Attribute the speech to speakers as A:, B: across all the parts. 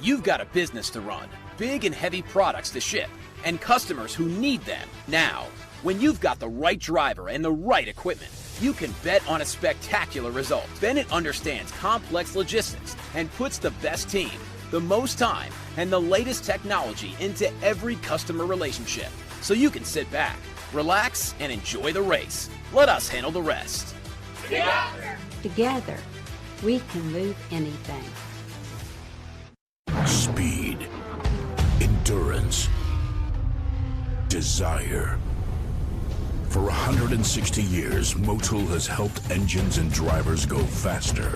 A: You've got a business to run, big and heavy products to ship, and customers who need them now. When you've got the right driver and the right equipment, you can bet on a spectacular result. Bennett understands complex logistics and puts the best team, the most time, and the latest technology into every customer relationship. So you can sit back, relax, and enjoy the race. Let us handle the rest.
B: Together, we can move anything.
C: Speed, endurance, desire. For 160 years, Motul has helped engines and drivers go faster,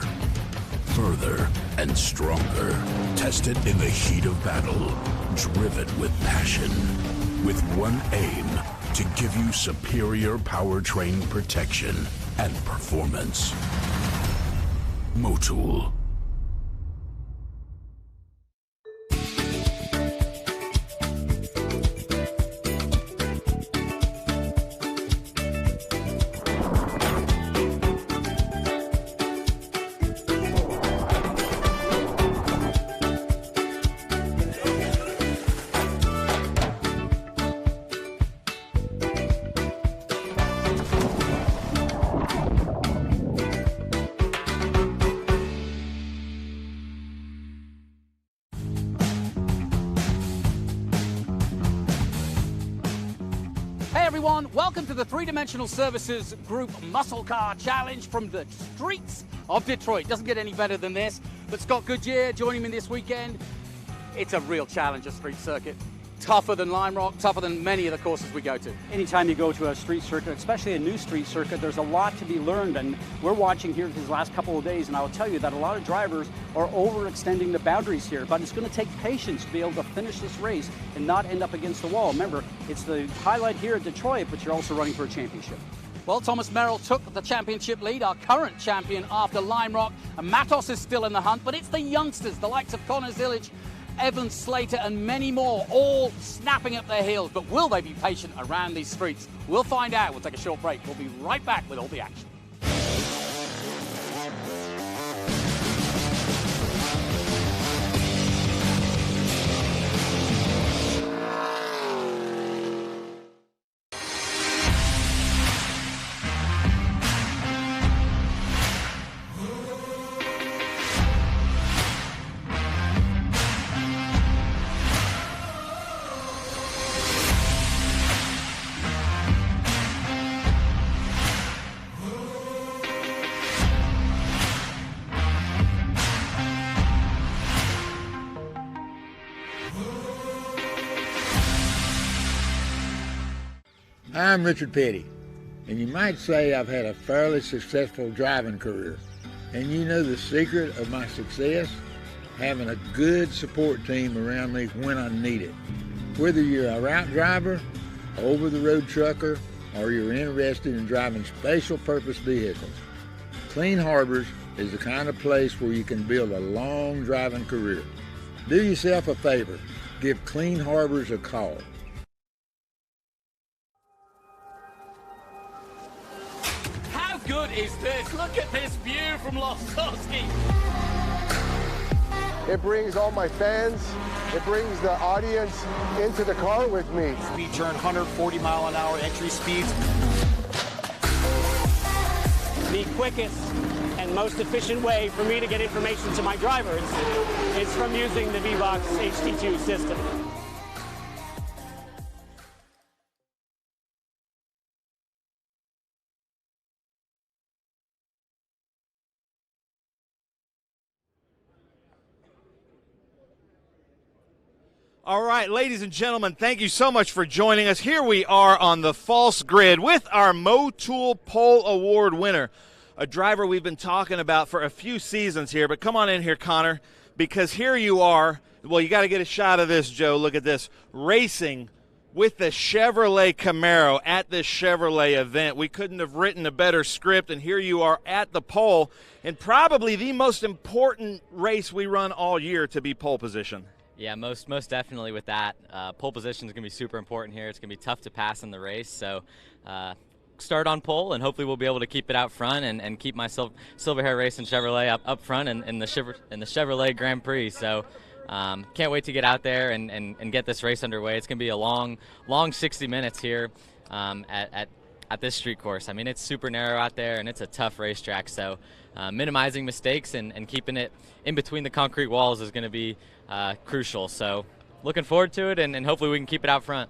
C: further, and stronger. Tested in the heat of battle, driven with passion, with one aim: to give you superior powertrain protection and performance. Motul.
D: Welcome to the Three-Dimensional Services Group Muscle Car Challenge from the streets of Detroit. Doesn't get any better than this. But Scott Goodyear joining me this weekend. It's a real challenge, a street circuit. Tougher than Lime Rock, tougher than many of the courses we go to.
E: Anytime you go to a street circuit, especially a new street circuit, there's a lot to be learned, and we're watching here these last couple of days, and I will tell you that a lot of drivers are overextending the boundaries here, but it's going to take patience to be able to finish this race and not end up against the wall. Remember, it's the highlight here at Detroit, but you're also running for a championship.
D: Well, Thomas Merrill took the championship lead, our current champion after Lime Rock, and Matos is still in the hunt, but it's the youngsters, the likes of Connor Zillage, Evan Slater, and many more, all snapping up their heels. But will they be patient around these streets? We'll find out. We'll take a short break. We'll be right back with all the action.
F: I'm Richard Petty, and you might say I've had a fairly successful driving career. And you know the secret of my success? Having a good support team around me when I need it. Whether you're a route driver, over-the-road trucker, or you're interested in driving special purpose vehicles, Clean Harbors is the kind of place where you can build a long driving career. Do yourself a favor, give Clean Harbors a call.
D: Good is this? Look at this view from Losowski.
G: It brings all my fans, it brings the audience into the car with me.
H: We turn 140 mile an hour entry speeds.
I: The quickest and most efficient way for me to get information to my drivers is from using the VBox HD2 system.
J: All right, ladies and gentlemen, thank you so much for joining us. Here we are on the false grid with our Motul Pole Award winner, a driver we've been talking about for a few seasons here. But come on in here, Connor, because here you are. Well, you got to get a shot of this, Joe. Look at this. Racing with the Chevrolet Camaro at this Chevrolet event. We couldn't have written a better script, and here you are at the pole in probably the most important race we run all year to be pole position.
K: Yeah, most definitely with that. Pole position is going to be super important here. It's going to be tough to pass in the race. So start on pole, and hopefully we'll be able to keep it out front and keep my Silver Hair Racing Chevrolet up front in the Chevrolet Grand Prix. So can't wait to get out there and get this race underway. It's going to be a long 60 minutes here at this street course. I mean, it's super narrow out there, and it's a tough racetrack, so minimizing mistakes and keeping it in between the concrete walls is going to be crucial. So looking forward to it, and hopefully we can keep it out front.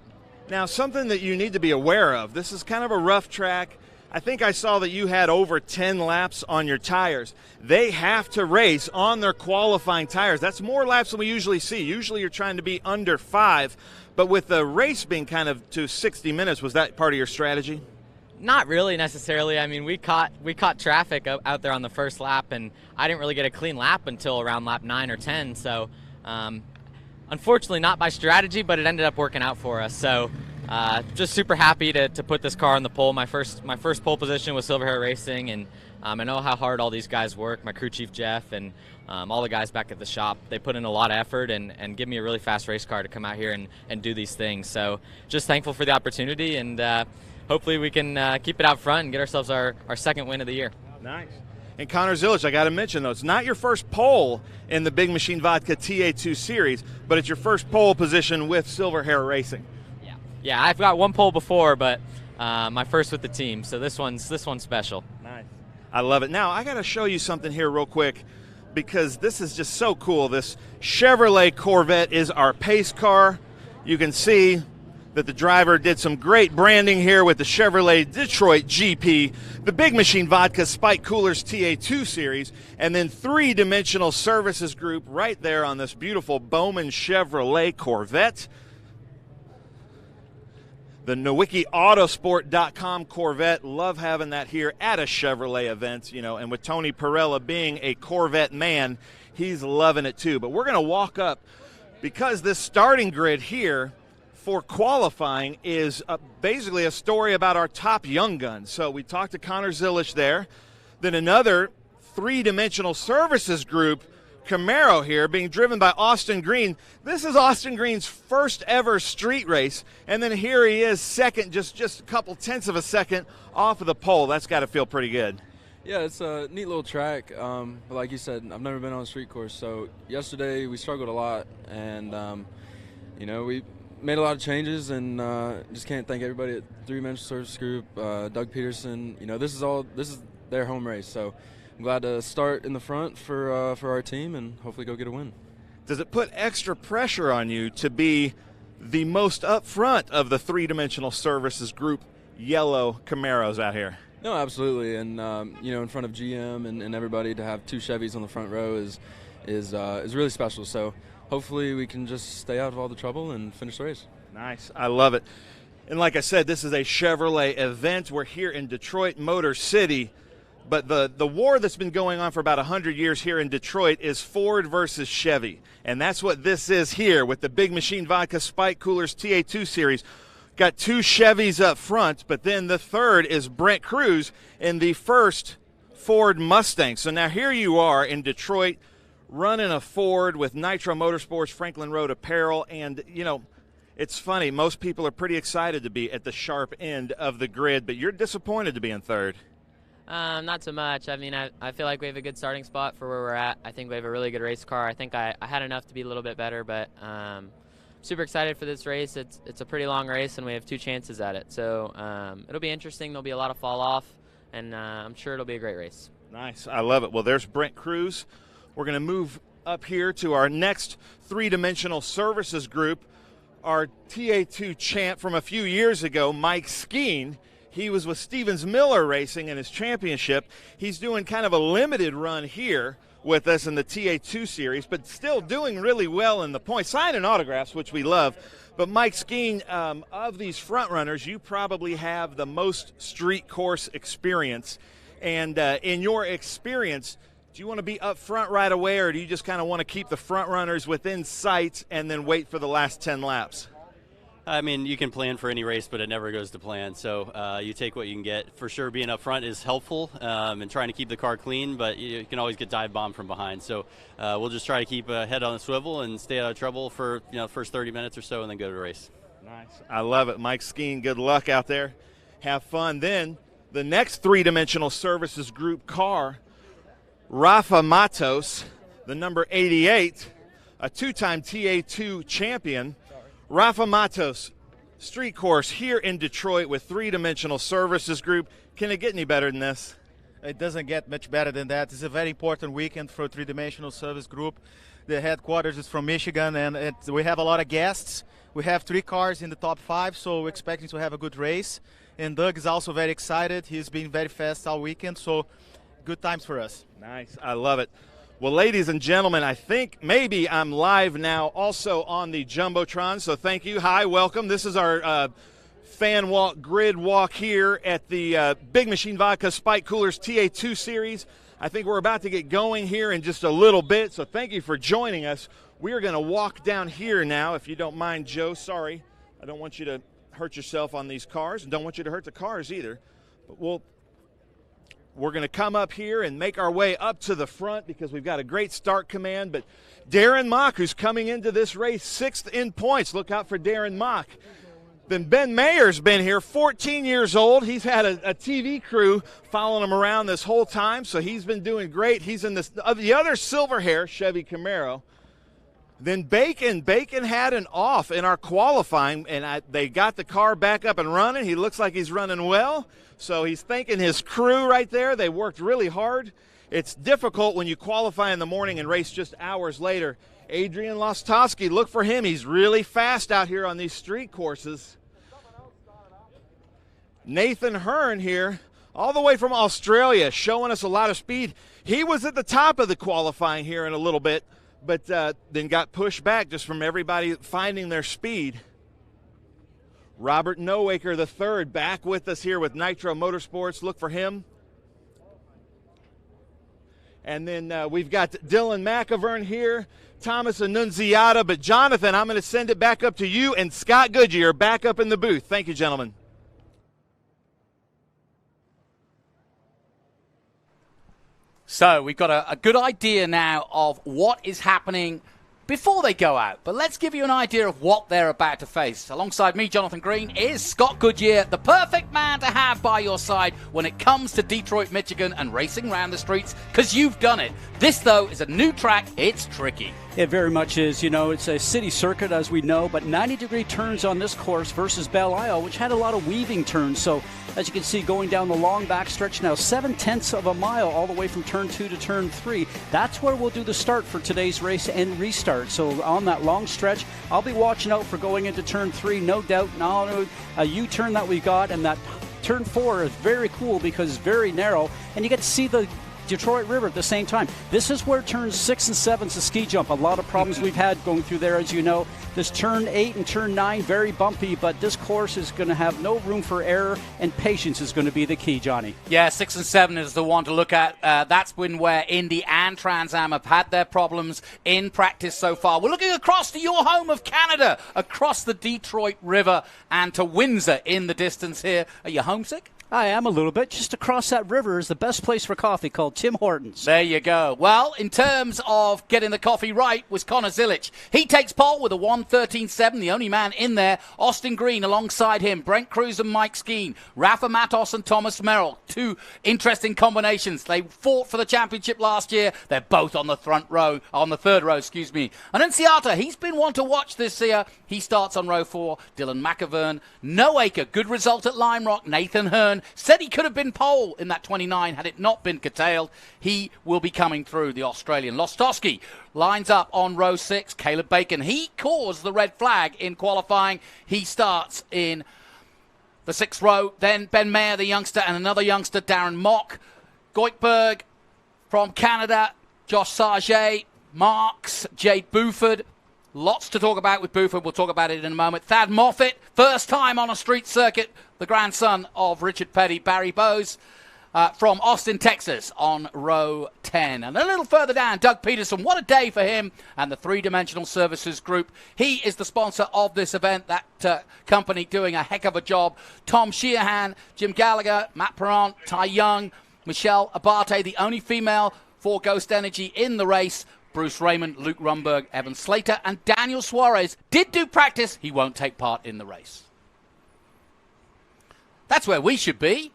J: Now, something that you need to be aware of, this is kind of a rough track. I think I saw that you had over 10 laps on your tires. They have to race on their qualifying tires. That's more laps than we usually see. Usually you're trying to be under 5, but with the race being kind of to 60 minutes, was that part of your strategy?
K: Not really necessarily. I mean, we caught traffic out there on the first lap, and I didn't really get a clean lap until around lap 9 or 10. So, unfortunately, not by strategy, but it ended up working out for us. So, just super happy to put this car on the pole. My first pole position was Silver Hair Racing, and I know how hard all these guys work. My crew chief Jeff and all the guys back at the shop, they put in a lot of effort and give me a really fast race car to come out here and do these things. So, just thankful for the opportunity, and hopefully we can keep it out front and get ourselves our second win of the year.
J: Nice. And Connor Zilic, I got to mention, though, it's not your first pole in the Big Machine Vodka TA2 series, but it's your first pole position with Silver Hair Racing.
K: Yeah, I've got one pole before, but my first with the team, so this one's special.
J: Nice. I love it. Now, I got to show you something here real quick because this is just so cool. This Chevrolet Corvette is our pace car. You can see that the driver did some great branding here with the Chevrolet Detroit GP, the Big Machine Vodka Spike Coolers TA2 series, and then three-dimensional services group right there on this beautiful Bowman Chevrolet Corvette. The NowickiAutosport.com Corvette, love having that here at a Chevrolet event, and with Tony Perella being a Corvette man, he's loving it too. But we're going to walk up because this starting grid here for qualifying is basically a story about our top young guns. So we talked to Connor Zilic there. Then another three-dimensional services group, Camaro here, being driven by Austin Green. This is Austin Green's first ever street race. And then here he is second, just a couple tenths of a second off of the pole. That's got to feel pretty good.
L: Yeah, it's a neat little track. But like you said, I've never been on a street course. So yesterday we struggled a lot. And, we made a lot of changes, and just can't thank everybody at three-dimensional service group, Doug Peterson. This is their home race, so I'm glad to start in the front for our team and hopefully go get a win.
J: Does it put extra pressure on you to be the most up front of the three-dimensional services group yellow Camaros out here?
L: No, absolutely, and in front of GM and everybody, to have two Chevys on the front row is really special. So hopefully we can just stay out of all the trouble and finish the race.
J: Nice. I love it. And like I said, this is a Chevrolet event. We're here in Detroit Motor City, but the war that's been going on for about 100 years here in Detroit is Ford versus Chevy. And that's what this is here with the Big Machine Vodka Spike Coolers TA2 series. Got two Chevys up front, but then the third is Brent Cruz in the first Ford Mustang. So now here you are in Detroit, running a Ford with Nitro Motorsports, Franklin Road Apparel, and, it's funny. Most people are pretty excited to be at the sharp end of the grid, but you're disappointed to be in third.
M: Not so much. I mean, I feel like we have a good starting spot for where we're at. I think we have a really good race car. I think I had enough to be a little bit better, but super excited for this race. It's a pretty long race, and we have two chances at it. So it'll be interesting. There'll be a lot of fall off, and I'm sure it'll be a great race.
J: Nice. I love it. Well, there's Brent Cruz. We're going to move up here to our next three-dimensional services group. Our TA2 champ from a few years ago, Mike Skeen. He was with Stevens Miller Racing in his championship. He's doing kind of a limited run here with us in the TA2 series, but still doing really well in the points, signing autographs, which we love. But Mike Skeen, of these front runners, you probably have the most street course experience. And in your experience, do you want to be up front right away, or do you just kind of want to keep the front runners within sight and then wait for the last 10 laps?
N: I mean, you can plan for any race, but it never goes to plan. So you take what you can get. For sure, being up front is helpful and trying to keep the car clean, but you can always get dive bombed from behind. So we'll just try to keep a head on the swivel and stay out of trouble for the first 30 minutes or so, and then go to the race.
J: Nice. I love it. Mike Skeen, good luck out there. Have fun. Then the next three-dimensional services group car, Rafa Matos, the number 88, a two-time TA2 champion, Rafa Matos, street course here in Detroit with three-dimensional services group. Can it get any better than this?
O: It doesn't get much better than that. It's a very important weekend for three-dimensional service group. The headquarters is from Michigan, and we have a lot of guests. We have 3 cars in the top 5, so we're expecting to have a good race. And Doug is also very excited. He's been very fast all weekend, so good times for us.
J: Nice. I love it. Well, ladies and gentlemen, I think maybe I'm live now also on the Jumbotron, so thank you. Hi, welcome. This is our fan walk, grid walk here at the Big Machine Vodka Spike Coolers TA2 series. I think we're about to get going here in just a little bit, so thank you for joining us. We are going to walk down here now, if you don't mind, Joe. Sorry, I don't want you to hurt yourself on these cars, and don't want you to hurt the cars either. But we're going to come up here and make our way up to the front because we've got a great start command. But Darren Mock, who's coming into this race 6th in points. Look out for Darren Mock. Then Ben Mayer's been here, 14 years old. He's had a TV crew following him around this whole time, so he's been doing great. He's in the other silver hair Chevy Camaro. Then Bacon had an off in our qualifying, and they got the car back up and running. He looks like he's running well, so he's thanking his crew right there. They worked really hard. It's difficult when you qualify in the morning and race just hours later. Adrian Lostowski, look for him. He's really fast out here on these street courses. Nathan Hearn here, all the way from Australia, showing us a lot of speed. He was at the top of the qualifying here in a little bit, but then got pushed back just from everybody finding their speed. Robert Nowaker III back with us here with Nitro Motorsports. Look for him. And then we've got Dylan McIvern here, Thomas Annunziata. But, Jonathan, I'm going to send it back up to you and Scott Goodyear back up in the booth. Thank you, gentlemen.
D: So we've got a good idea now of what is happening before they go out. But let's give you an idea of what they're about to face. Alongside me, Jonathan Green, is Scott Goodyear, the perfect man to have by your side when it comes to Detroit, Michigan and racing around the streets, because you've done it. This, though, is a new track. It's tricky.
E: It very much is. You know, it's a city circuit, as we know, but 90-degree turns on this course versus Belle Isle, which had a lot of weaving turns. So, as you can see, going down the long back stretch now, 7/10 of a mile all the way from turn 2 to turn 3. That's where we'll do the start for today's race and restart. So, on that long stretch, I'll be watching out for going into turn 3, no doubt. Now, a U-turn that we got, and that turn 4 is very cool because it's very narrow, and you get to see the Detroit River at the same time. This is where turns 6 and 7 is a ski jump. A lot of problems we've had going through there, as you know. This turn 8 and turn 9, very bumpy, but this course is going to have no room for error, and patience is going to be the key, Johnny.
D: Yeah, 6 and 7 is the one to look at. That's been where Indy and Trans Am have had their problems in practice so far. We're looking across to your home of Canada, across the Detroit River, and to Windsor in the distance here. Are you homesick?
E: I am a little bit. Just across that river is the best place for coffee, called Tim Hortons.
D: There you go. Well, in terms of getting the coffee right was Connor Zilic. He takes pole with a 1:13.7, the only man in there. Austin Green alongside him, Brent Cruz and Mike Skeen, Rafa Matos and Thomas Merrill. Two interesting combinations. They fought for the championship last year. They're both on the third row, And Annunziata, he's been one to watch this year. He starts on row 4. Dylan McIvern, Nowaker, good result at Lime Rock. Nathan Hearn said he could have been pole in that 29 had it not been curtailed. He will be coming through, the Australian. Lostowski lines up on row 6. Caleb Bacon, he caused the red flag in qualifying. He starts in the 6th row. Then Ben Mayer, the youngster, and another youngster, Darren Mock. Goikberg from Canada, Josh Sargé, Marks, Jade Buford. Lots to talk about with Buford. We'll talk about it in a moment. Thad Moffitt, first time on a street circuit, the grandson of Richard Petty, Barry Bowes, from Austin, Texas, on row 10. And a little further down, Doug Peterson. What a day for him and the Three-Dimensional Services Group. He is the sponsor of this event, that company doing a heck of a job. Tom Sheehan, Jim Gallagher, Matt Perrant, Ty Young, Michelle Abate, the only female for Ghost Energy in the race. Bruce Raymond, Luke Rumberg, Evan Slater, and Daniel Suarez did do practice. He won't take part in the race. That's where we should be.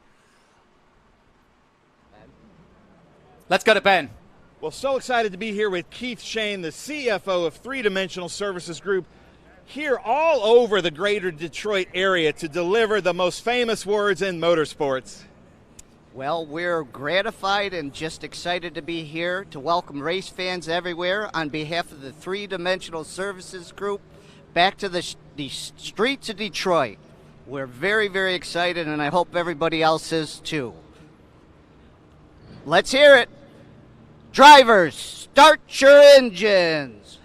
D: Let's go to Ben.
J: Well, so excited to be here with Keith Shane, the CFO of Three Dimensional Services Group, here all over the greater Detroit area to deliver the most famous words in motorsports.
P: Well, we're gratified and just excited to be here to welcome race fans everywhere on behalf of the Three Dimensional Services Group back to the streets of Detroit. We're very, very excited, and I hope everybody else is too. Let's hear it. Drivers, start your engines.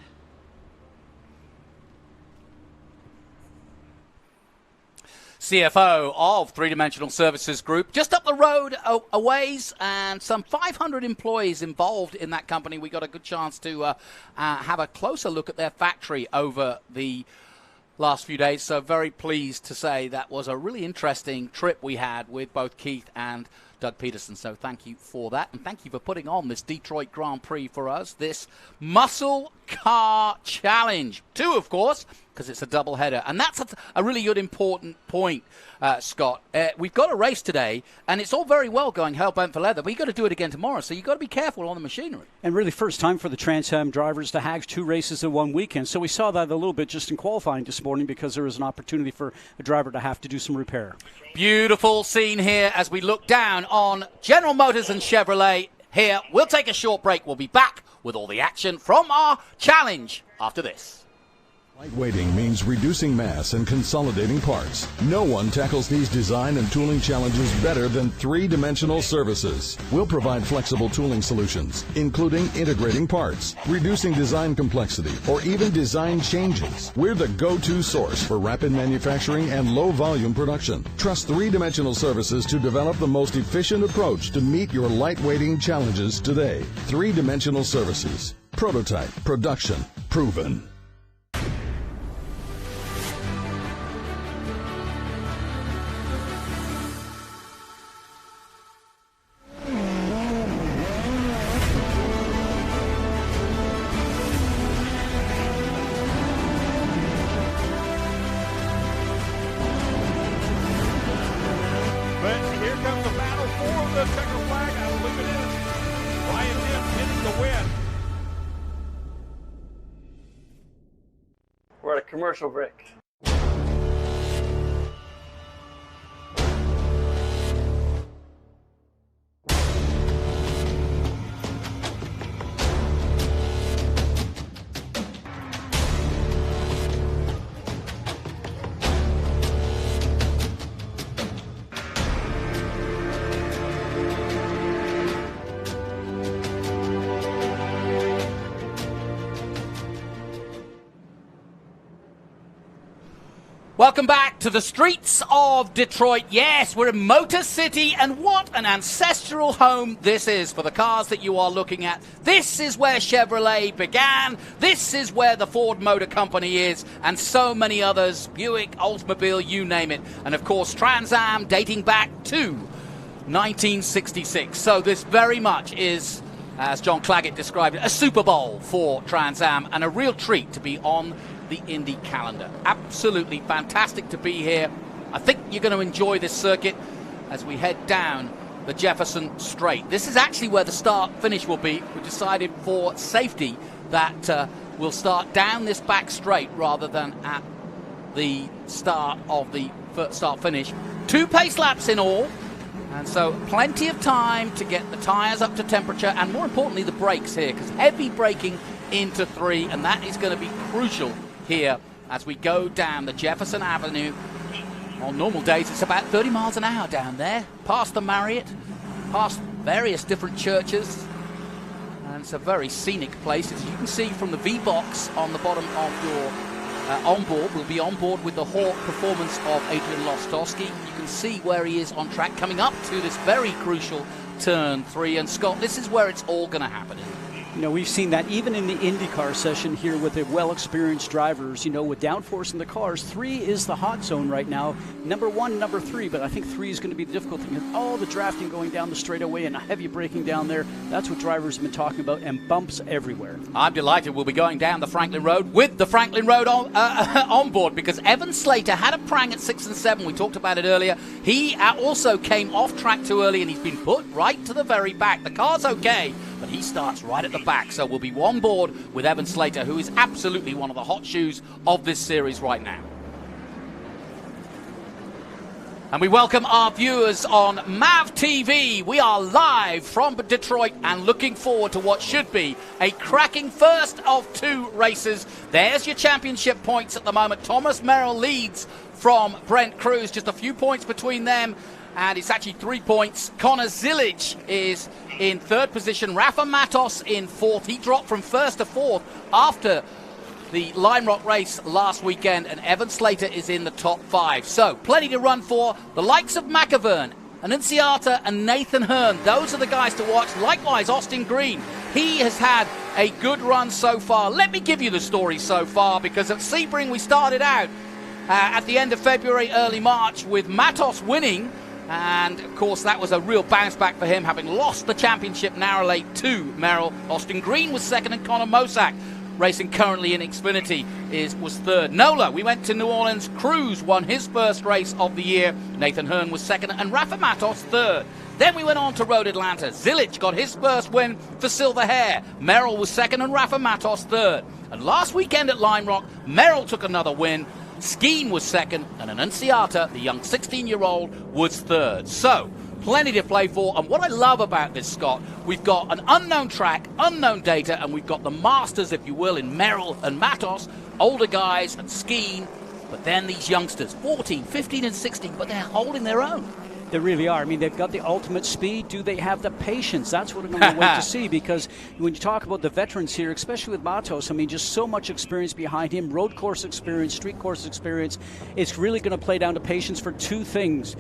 D: CFO of Three Dimensional Services Group, just up the road a ways, and some 500 employees involved in that company. We got a good chance to have a closer look at their factory over the last few days, so very pleased to say that was a really interesting trip we had with both Keith and Doug Peterson. So thank you for that, and thank you for putting on this Detroit Grand Prix for us, this Muscle Car Challenge 2, of course, because it's a doubleheader. And that's a really good, important point, Scott. We've got a race today, and it's all very well going hell-bent for leather, but you've got to do it again tomorrow, so you've got to be careful on the machinery.
E: And really first time for the Trans Am drivers to have 2 races in one weekend. So we saw that a little bit just in qualifying this morning, because there was an opportunity for a driver to have to do some repair.
D: Beautiful scene here as we look down on General Motors and Chevrolet here. We'll take a short break. We'll be back with all the action from our challenge after this.
Q: Lightweighting means reducing mass and consolidating parts. No one tackles these design and tooling challenges better than Three Dimensional Services. We'll provide flexible tooling solutions, including integrating parts, reducing design complexity, or even design changes. We're the go-to source for rapid manufacturing and low-volume production. Trust Three Dimensional Services to develop the most efficient approach to meet your lightweighting challenges today. Three Dimensional Services. Prototype, production, proven.
R: We're at a commercial break.
D: Welcome back to the streets of Detroit. Yes, we're in Motor City, and what an ancestral home this is for the cars that you are looking at. This is where Chevrolet began. This is where the Ford Motor Company is, and so many others, Buick, Oldsmobile, you name it. And of course, Trans Am dating back to 1966. So this very much is, as John Claggett described it, a Super Bowl for Trans Am, and a real treat to be on the Indy calendar. Absolutely fantastic to be here. I think you're going to enjoy this circuit as we head down the Jefferson Straight. This is actually where the start finish will be. We decided for safety that we'll start down this back straight rather than at the start of the start finish. 2 pace laps in all, and so plenty of time to get the tires up to temperature, and more importantly the brakes here, because heavy braking into 3, and that is going to be crucial here as we go down the Jefferson Avenue. On normal days it's about 30 miles an hour down there, past the Marriott, past various different churches, and it's a very scenic place. As you can see from the V-box on the bottom of your onboard, we'll be on board with the Hawk performance of Adrian Lostowski. You can see where he is on track coming up to this very crucial turn 3, and Scott, this is where it's all going to happen.
E: You know, we've seen that even in the IndyCar session here with the well-experienced drivers, you know, with downforce in the cars. 3 is the hot zone right now. Number 1, number 3, but I think 3 is going to be the difficult thing. All the drafting going down the straightaway and heavy braking down there, that's what drivers have been talking about, and bumps everywhere.
D: I'm delighted we'll be going down the Franklin Road with the Franklin Road on board, because Evan Slater had a prang at 6 and 7. We talked about it earlier. He also came off track too early, and he's been put right to the very back. The car's okay, but he starts right at the back. So we'll be on board with Evan Slater, who is absolutely one of the hot shoes of this series right now. And we welcome our viewers on MAV TV. We are live from Detroit and looking forward to what should be a cracking first of 2 races. There's your championship points at the moment. Thomas Merrill leads from Brent Cruz, just a few points between them, and it's actually 3 points. Connor Zilic is in 3rd position. Rafa Matos in 4th. He dropped from 1st to 4th after the Lime Rock race last weekend, and Evan Slater is in the top 5. So, plenty to run for. The likes of McAvern, Annunziata, and Nathan Hearn, those are the guys to watch. Likewise, Austin Green. He has had a good run so far. Let me give you the story so far, because at Sebring we started out at the end of February, early March, with Matos winning, and of course that was a real bounce back for him, having lost the championship narrowly to Merrill. Austin Green was 2nd, and Connor Mosack, racing currently in Xfinity, was 3rd. NOLA, we went to New Orleans. Cruz won his first race of the year. Nathan Hearn was 2nd, and Rafa Matos 3rd. Then we went on to Road Atlanta. Zilic got his first win for Silver Hair. Merrill was 2nd, and Rafa Matos 3rd. And last weekend at Lime Rock, Merrill took another win. Skeen was 2nd, and Annunziata, the young 16-year-old, was 3rd. So, plenty to play for, and what I love about this, Scott, we've got an unknown track, unknown data, and we've got the masters, if you will, in Merrill and Matos, older guys and Skeen, but then these youngsters, 14, 15, and 16, but they're holding their own.
E: They really are. I mean, they've got the ultimate speed. Do they have the patience? That's what I'm going to wait to see, because when you talk about the veterans here, especially with Matos, I mean, just so much experience behind him, road course experience, street course experience. It's really going to play down to patience for 2 things.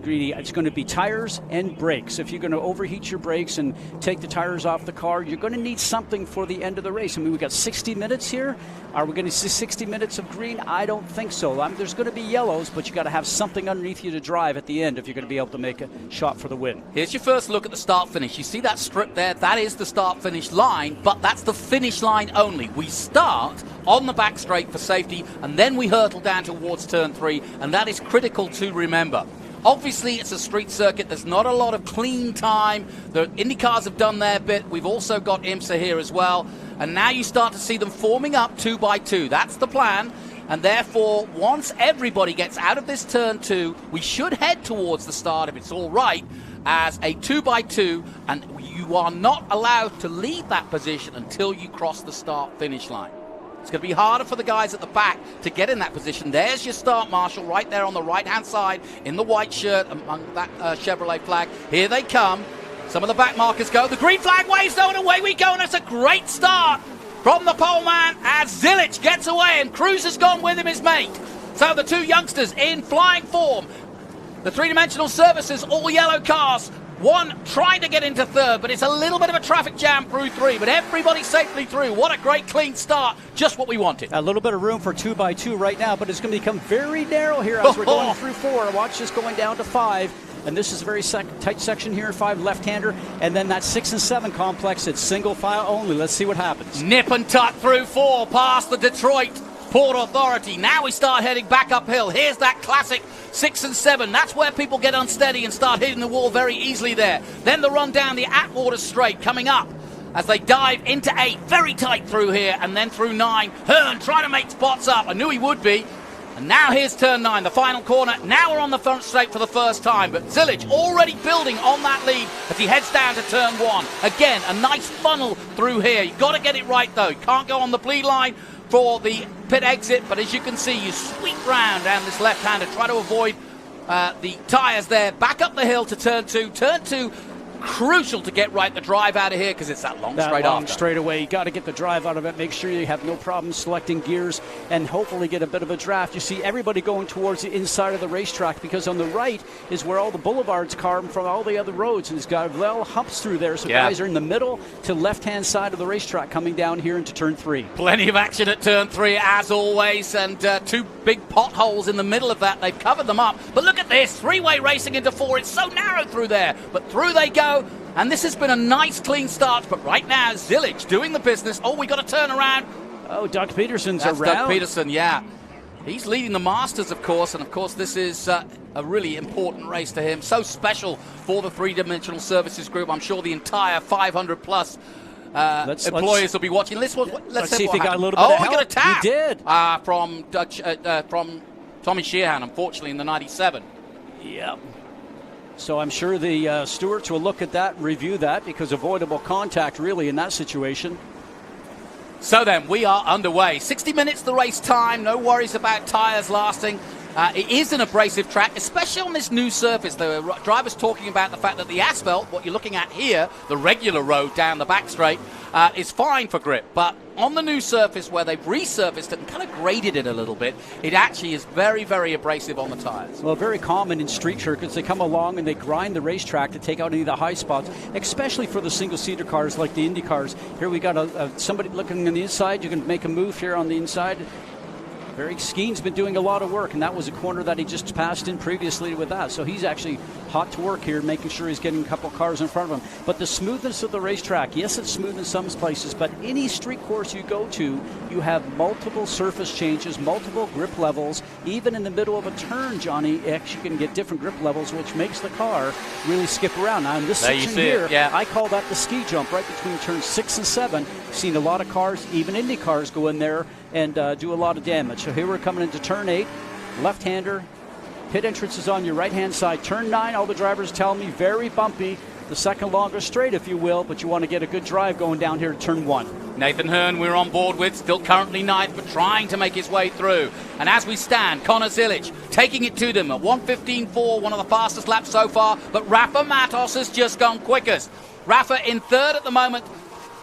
E: It's going to be tires and brakes. If you're going to overheat your brakes and take the tires off the car, you're going to need something for the end of the race. I mean, we've got 60 minutes here. Are we going to see 60 minutes of green? I don't think so. There's going to be yellows, but you got to have something underneath you to drive at the end if you're going to be able to make a shot for the win.
D: Here's your first look at the start-finish. You see that strip there? That is the start-finish line, but that's the finish line only. We start on the back straight for safety, and then we hurtle down towards turn 3, and that is critical to remember. Obviously, it's a street circuit. There's not a lot of clean time. The IndyCars have done their bit. We've also got IMSA here as well. And now you start to see them forming up 2 by 2. That's the plan. And therefore, once everybody gets out of this turn 2, we should head towards the start, if it's all right, as a 2 by 2. And you are not allowed to leave that position until you cross the start-finish line. It's going to be harder for the guys at the back to get in that position. There's your start marshal right there on the right-hand side in the white shirt among that Chevrolet flag. Here they come. Some of the back markers go. The green flag waves though, and away we go, and it's a great start from the pole man as Zilic gets away, and Cruz has gone with him, his mate. So the 2 youngsters in flying form. The 3-dimensional services, all yellow cars. 1 trying to get into 3rd, but it's a little bit of a traffic jam through 3, but everybody safely through. What a great clean start, just what we wanted.
E: A little bit of room for 2 by 2 right now, but it's going to become very narrow here as we're going through 4. Watch this going down to 5, and this is a very tight section here, 5 left-hander, and then that 6 and 7 complex, it's single file only. Let's see what happens.
D: Nip and tuck through 4, past the Detroit Port Authority. Now we start heading back uphill. Here's that classic 6 and 7. That's where people get unsteady and start hitting the wall very easily there. Then the run down the Atwater Straight coming up as they dive into 8. Very tight through here, and then through 9. Hearn trying to make spots up. I knew he would be. And now here's turn 9, the final corner. Now we're on the front straight for the first time. But Zilic already building on that lead as he heads down to turn 1. Again, a nice funnel through here. You've got to get it right, though. You can't go on the bleed line for the pit exit, but as you can see, you sweep round down this left-hander, try to avoid the tyres there. Back up the hill to turn 2. Turn 2, crucial to get right the drive out of here because it's that long
E: straight away. You got to get the drive out of it. Make sure you have no problem selecting gears and hopefully get a bit of a draft. You see everybody going towards the inside of the racetrack because on the right is where all the boulevards come from all the other roads, and it's got little humps through there. So guys are in the middle to left-hand side of the racetrack coming down here into turn 3.
D: Plenty of action at turn 3 as always, and 2 big potholes in the middle of that. They've covered them up. But look at this, 3-way racing into 4. It's so narrow through there, but through they go. And this has been a nice clean start, but right now Zilic doing the business. Oh, we got to turn around.
E: Oh, Doug Peterson's
D: That's
E: around.
D: Doug Peterson, yeah. He's leading the Masters, of course, and of course this is a really important race to him. So special for the three-dimensional services group. I'm sure the entire 500-plus employers will be watching. Let's
E: see if he got a little bit of help.
D: Oh, he got a tap.
E: He did.
D: From Tommy Sheehan, unfortunately, in the 97.
E: Yep. So I'm sure the stewards will look at that, review that, because avoidable contact really in that situation.
D: So then, we are underway. 60 minutes the race time. No worries about tyres lasting. It is an abrasive track, especially on this new surface. The driver's talking about the fact that the asphalt, what you're looking at here, the regular road down the back straight, is fine for grip. But on the new surface where they've resurfaced it and kind of graded it a little bit, it actually is very, very abrasive on the tyres.
E: Well, very common in street circuits. They come along and they grind the racetrack to take out any of the high spots, especially for the single-seater cars like the Indy cars. Here we got somebody looking on the inside. You can make a move here on the inside. Barry Skeen's been doing a lot of work, and that was a corner that he just passed in previously with that. So he's actually hot to work here, making sure he's getting a couple cars in front of him. But the smoothness of the racetrack, yes, it's smooth in some places, but any street course you go to, you have multiple surface changes, multiple grip levels. Even in the middle of a turn, Johnny, actually you can get different grip levels, which makes the car really skip around. Now, in this section here, I call that the ski jump, right between turns 6 and 7. Seen a lot of cars, even Indy cars, go in there and do a lot of damage. So here we're coming into turn 8, left-hander. Pit entrance is on your right-hand side. Turn 9, all the drivers tell me, very bumpy. The second longest straight, if you will, but you want to get a good drive going down here to turn 1.
D: Nathan Hearn we're on board with, still currently 9th, but trying to make his way through. And as we stand, Connor Zilic taking it to them at 1:15.4, one of the fastest laps so far, but Rafa Matos has just gone quickest. Rafa in 3rd at the moment.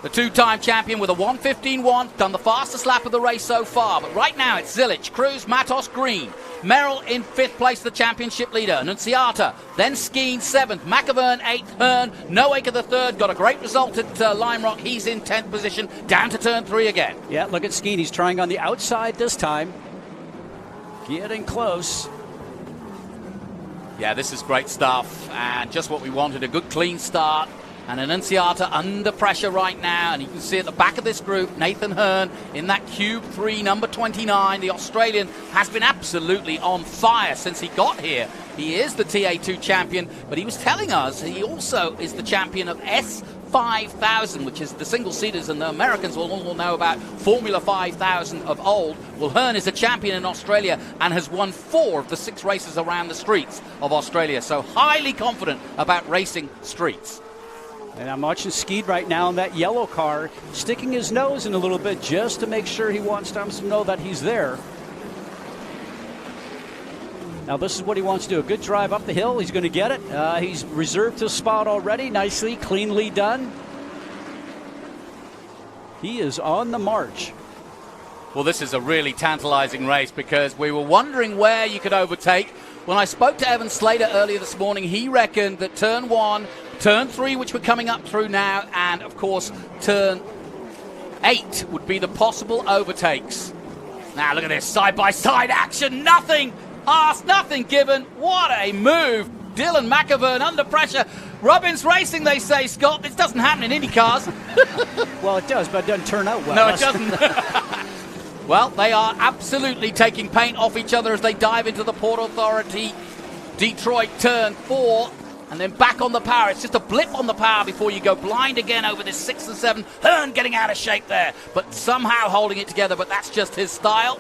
D: The two-time champion with a 1:15.1, done the fastest lap of the race so far. But right now it's Zilic, Cruz, Matos, Green. Merrill in 5th place, the championship leader. Annunziata, then Skeen 7th, McAvern 8th, Hearn, Noaker the 3rd. Got a great result at Lime Rock. He's in 10th position, down to turn 3 again.
E: Yeah, look at Skeen. He's trying on the outside this time. Getting close.
D: Yeah, this is great stuff, and just what we wanted, a good clean start. And Annunziata under pressure right now, and you can see at the back of this group, Nathan Hearn in that Cube 3, number 29. The Australian has been absolutely on fire since he got here. He is the TA2 champion, but he was telling us he also is the champion of S5000, which is the single-seaters, and the Americans will all know about Formula 5000 of old. Well, Hearn is a champion in Australia and has won 4 of the 6 races around the streets of Australia, so highly confident about racing streets.
E: And I'm watching Skeed right now in that yellow car, sticking his nose in a little bit just to make sure he wants to know that he's there. Now this is what he wants to do, a good drive up the hill. He's going to get it. He's reserved his spot already, nicely, cleanly done. He is on the march.
D: Well, this is a really tantalizing race because we were wondering where you could overtake. When I spoke to Evan Slater earlier this morning, he reckoned that turn 1, turn 3, which we're coming up through now, and of course turn 8 would be the possible overtakes. Now look at this side-by-side action, nothing asked, nothing given. What a move. Dylan McAvern under pressure. Robbins Racing, they say, Scott. This doesn't happen in Indy cars.
E: Well, it does, but it doesn't turn out well.
D: No, it doesn't. Well, they are absolutely taking paint off each other as they dive into the Port Authority Detroit turn 4 and then back on the power. It's just a blip on the power before you go blind again over this 6 and 7. Hearn getting out of shape there, but somehow holding it together, but that's just his style.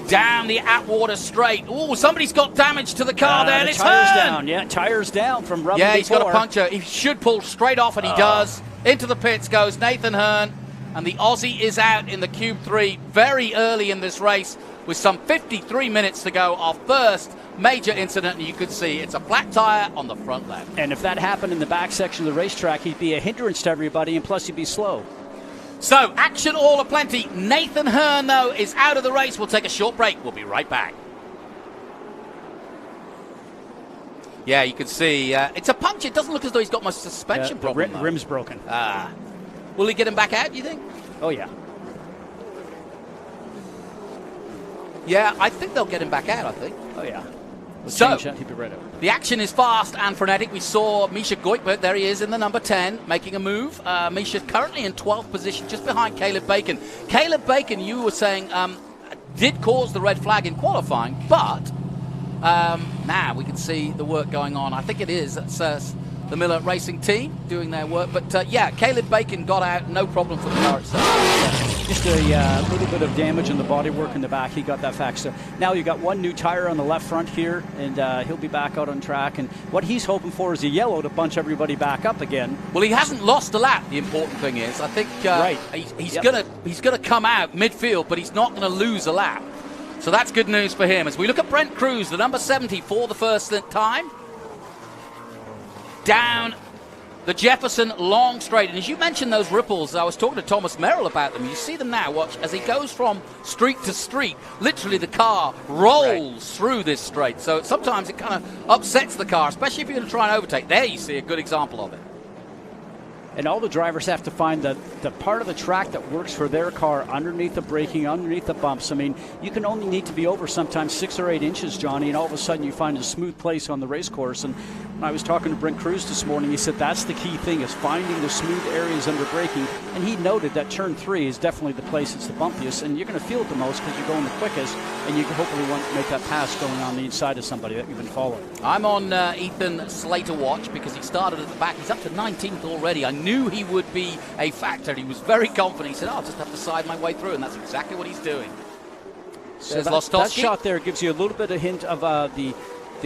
D: Down the Atwater straight. Oh, somebody's got damage to the car there, and it's
E: tires
D: Hearn.
E: down. Yeah, tires down from rubbing
D: Yeah, he's
E: before.
D: got a puncture. He should pull straight off, and he does. Into the pits goes Nathan Hearn. And the Aussie is out in the Cube 3 very early in this race with some 53 minutes to go. Our first major incident, and you could see it's a flat tire on the front left.
E: And if that happened in the back section of the racetrack, he'd be a hindrance to everybody, and plus he'd be slow.
D: So, action all aplenty. Nathan Hearn, though, is out of the race. We'll take a short break. We'll be right back. Yeah, you can see it's a puncture. It doesn't look as though he's got much suspension problem.
E: The rim's broken.
D: Will he get him back out, do you think?
E: Oh, yeah.
D: Yeah, I think they'll get him back out, I think.
E: Oh, yeah.
D: So,
E: he'll be right out.
D: the action is fast and frenetic. We saw Misha Goikbert, there he is in the number 10, making a move. Misha currently in 12th position, just behind Caleb Bacon. Caleb Bacon, you were saying, did cause the red flag in qualifying, but now we can see the work going on. I think it is. That's the Miller Racing team doing their work. But yeah, Caleb Bacon got out, no problem for the car itself.
E: Just a little bit of damage in the bodywork in the back. He got that fixed. So now you got one new tire on the left front here, and he'll be back out on track. And what he's hoping for is a yellow to bunch everybody back up again.
D: Well, he hasn't lost a lap. The important thing is, I think
E: right.
D: he's gonna come out midfield, but he's not going to lose a lap. So that's good news for him. As we look at Brent Cruz, the number 70 for the first time, down the Jefferson long straight. And as you mentioned those ripples, I was talking to Thomas Merrill about them. You see them now. Watch as he goes from street to street. Literally the car rolls through this straight. So sometimes it kind of upsets the car, especially if you're going to try and overtake. There you see a good example of it.
E: And all the drivers have to find the part of the track that works for their car underneath the braking, underneath the bumps. I mean, you can only need to be over sometimes 6 or 8 inches, Johnny, and all of a sudden you find a smooth place on the race course. And when I was talking to Brent Cruz this morning, he said that's the key thing, is finding the smooth areas under braking. And he noted that turn 3 is definitely the place it's the bumpiest, and you're going to feel it the most because you're going the quickest, and you hopefully want to make that pass going on the inside of somebody that you've been following.
D: I'm on Ethan Slater watch because he started at the back. He's up to 19th already. I knew he would be a factor. He was very confident. He said, I'll just have to side my way through, and that's exactly what he's doing.
E: So that shot there gives you a little bit of hint of the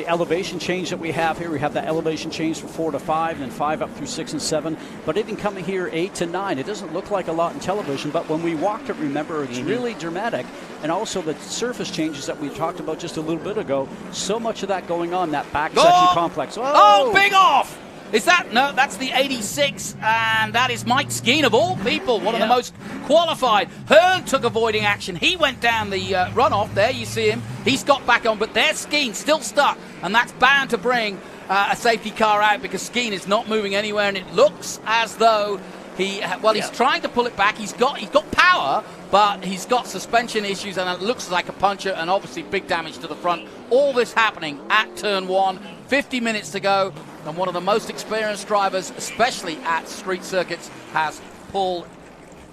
E: elevation change that we have here. We have that elevation change from 4 to 5, and then 5 up through 6 and 7. But even coming here 8 to 9, it doesn't look like a lot in television, but when we walked it, remember, it's really dramatic. And also the surface changes that we talked about just a little bit ago, so much of that going on, that back section complex.
D: Oh, big off! Is that? No, that's the 86, and that is Mike Skeen, of all people, one of the most qualified. Hearn took avoiding action. He went down the runoff. There you see him. He's got back on, but there's Skeen still stuck, and that's bound to bring a safety car out because Skeen is not moving anywhere, and it looks as though he's trying to pull it back. He's got power, but he's got suspension issues, and it looks like a puncher, and obviously big damage to the front. All this happening at turn 1, 50 minutes to go. And one of the most experienced drivers, especially at street circuits, has pulled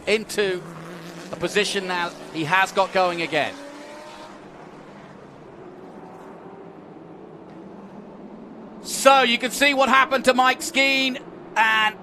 D: into a position now he has got going again. So you can see what happened to Mike Skeen, and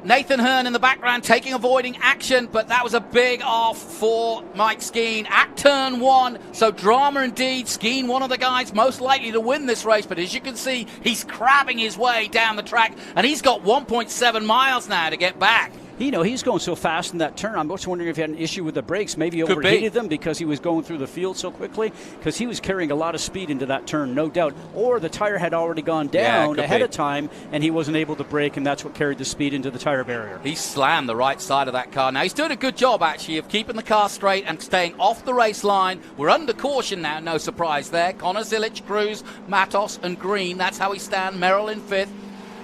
D: Nathan Hearn in the background taking avoiding action, but that was a big off for Mike Skeen at turn 1. So drama indeed. Skeen, one of the guys most likely to win this race, but as you can see, he's crabbing his way down the track, and he's got 1.7 miles now to get back.
E: He's going so fast in that turn. I'm just wondering if he had an issue with the brakes. Maybe overheated them because he was going through the field so quickly, because he was carrying a lot of speed into that turn, no doubt. Or the tire had already gone down ahead of time, and he wasn't able to brake, and that's what carried the speed into the tire barrier.
D: He slammed the right side of that car. Now, he's doing a good job, actually, of keeping the car straight and staying off the race line. We're under caution now, no surprise there. Connor Zilich, Cruz, Matos, and Green. That's how we stand. Merrill in 5th.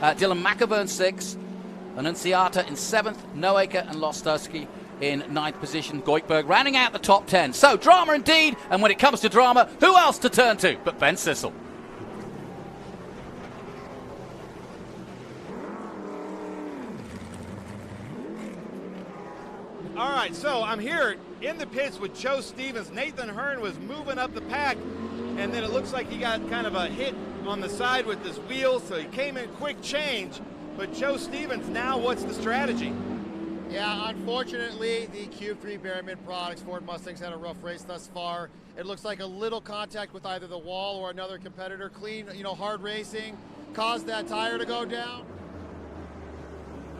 D: Dylan McAvern 6th. Annunciata in 7th, Noaker and Lostowski in 9th position. Goikberg rounding out the top 10. So drama indeed, and when it comes to drama, who else to turn to but Ben Sissel?
J: All right, so I'm here in the pits with Joe Stevens. Nathan Hearn was moving up the pack, and then it looks like he got kind of a hit on the side with his wheel, so he came in quick change. But Joe Stevens, now what's the strategy?
H: Yeah, unfortunately, the Q3 Bearman products, Ford Mustangs, had a rough race thus far. It looks like a little contact with either the wall or another competitor. Clean, hard racing caused that tire to go down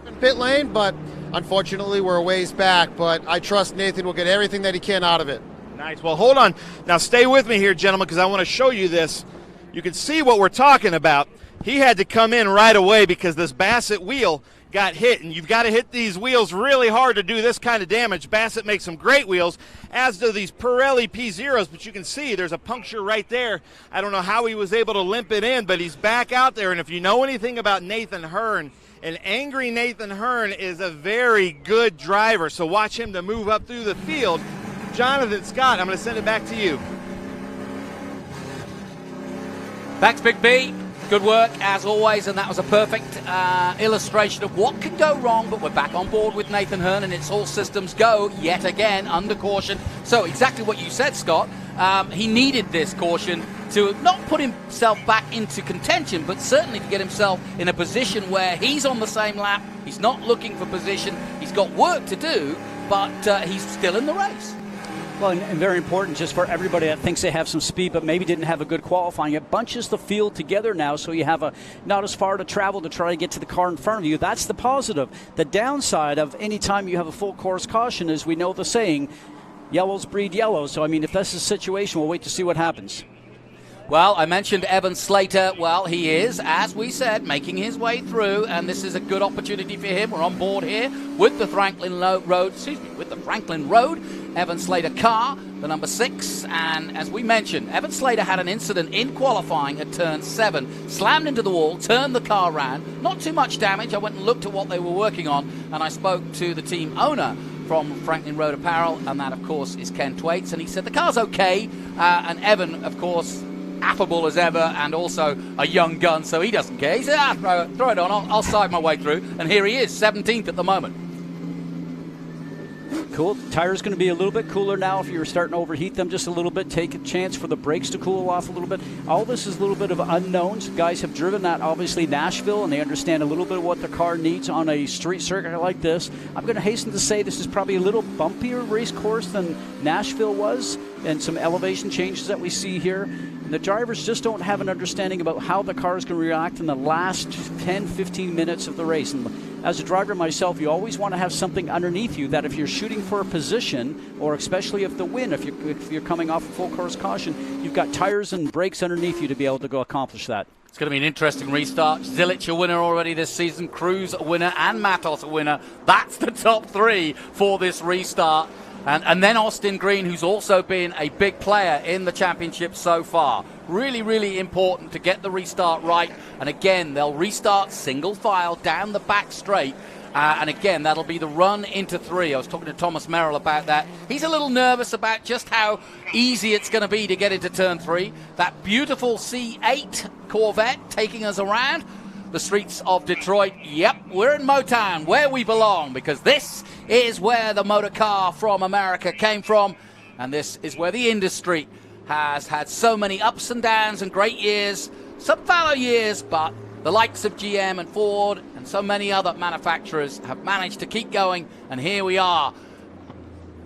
H: in pit lane, but unfortunately we're a ways back. But I trust Nathan will get everything that he can out of it.
J: Nice. Well, hold on. Now stay with me here, gentlemen, because I want to show you this. You can see what we're talking about. He had to come in right away because this Bassett wheel got hit, and you've got to hit these wheels really hard to do this kind of damage. Bassett makes some great wheels, as do these Pirelli P0s, but you can see there's a puncture right there. I don't know how he was able to limp it in, but he's back out there, and if you know anything about Nathan Hearn, an angry Nathan Hearn is a very good driver, so watch him to move up through the field. Jonathan Scott, I'm going to send it back to you.
D: Thanks, Big B. Good work, as always, and that was a perfect illustration of what can go wrong, but we're back on board with Nathan Hearn, and it's all systems go, yet again, under caution. So exactly what you said, Scott. He needed this caution to not put himself back into contention, but certainly to get himself in a position where he's on the same lap, he's not looking for position, he's got work to do, but he's still in the race.
E: Well, and very important just for everybody that thinks they have some speed but maybe didn't have a good qualifying. It bunches the field together now, so you have not as far to travel to try to get to the car in front of you. That's the positive. The downside of any time you have a full course caution is, we know the saying, yellows breed yellows. So, I mean, if that's the situation, we'll wait to see what happens.
D: Well, I mentioned Evan Slater. Well, he is, as we said, making his way through, and this is a good opportunity for him. We're on board here with the Franklin Road Evan Slater car, the number 6. And as we mentioned, Evan Slater had an incident in qualifying at turn 7, slammed into the wall, turned the car around. Not too much damage. I went and looked at what they were working on, and I spoke to the team owner from Franklin Road Apparel, and that, of course, is Ken Twaits, and he said the car's okay. And Evan, of course, affable as ever, and also a young gun, so he doesn't care. He said, throw it on, I'll side my way through. And here he is, 17th at the moment.
E: Cool. Tire's going to be a little bit cooler now. If you're starting to overheat them just a little bit, take a chance for the brakes to cool off a little bit. All this is a little bit of unknowns. Guys have driven that, obviously, Nashville, and they understand a little bit of what the car needs on a street circuit like this. I'm going to hasten to say this is probably a little bumpier race course than Nashville was, and some elevation changes that we see here. The drivers just don't have an understanding about how the car is going to react in the last 10, 15 minutes of the race. And as a driver myself, you always want to have something underneath you that if you're shooting for a position, or especially if the win, if you're coming off a full course caution, you've got tires and brakes underneath you to be able to go accomplish that.
D: It's going to be an interesting restart. Zilic a winner already this season, Cruz a winner, and Matos a winner. That's the top 3 for this restart. And then Austin Green, who's also been a big player in the championship so far. Really, really important to get the restart right. And again, they'll restart single file down the back straight. And again, that'll be the run into 3. I was talking to Thomas Merrill about that. He's a little nervous about just how easy it's going to be to get into turn 3. That beautiful C8 Corvette taking us around the streets of Detroit. Yep, we're in Motown, where we belong, because this is where the motor car from America came from, and this is where the industry has had so many ups and downs and great years, some fallow years, but the likes of GM and Ford and so many other manufacturers have managed to keep going, and here we are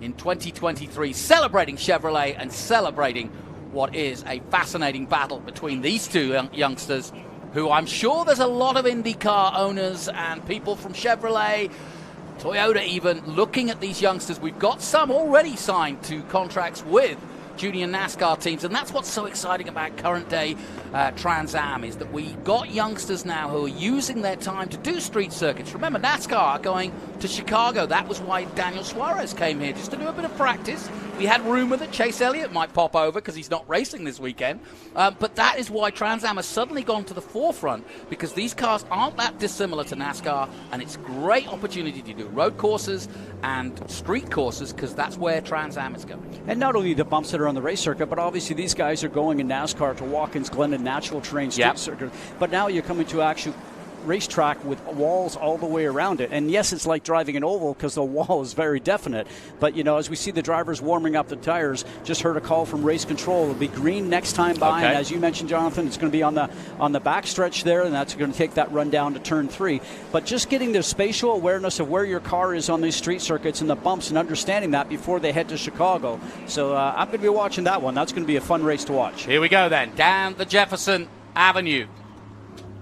D: in 2023 celebrating Chevrolet and celebrating what is a fascinating battle between these two youngsters, who I'm sure there's a lot of IndyCar owners and people from Chevrolet, Toyota even, looking at these youngsters. We've got some already signed to contracts with junior NASCAR teams, and that's what's so exciting about current day Trans Am, is that we've got youngsters now who are using their time to do street circuits. Remember, NASCAR are going to Chicago. That was why Daniel Suarez came here, just to do a bit of practice. We had rumor that Chase Elliott might pop over because he's not racing this weekend, but that is why Trans Am has suddenly gone to the forefront, because these cars aren't that dissimilar to NASCAR, and it's a great opportunity to do road courses and street courses, because that's where Trans Am is going.
E: And not only the bumps that are on the race circuit, but obviously these guys are going in NASCAR to Watkins Glen and natural terrain street circuit. But now you're coming to actual racetrack with walls all the way around it. And yes, it's like driving an oval because the wall is very definite. But, you know, as we see the drivers warming up the tires, just heard a call from race control. It'll be green next time by.
D: Okay.
E: And as you mentioned, Jonathan, it's going to be on the back stretch there, and that's going to take that run down to turn 3. But just getting the spatial awareness of where your car is on these street circuits and the bumps and understanding that before they head to Chicago. So I'm going to be watching that one. That's going to be a fun race to watch.
D: Here we go then, down the Jefferson Avenue.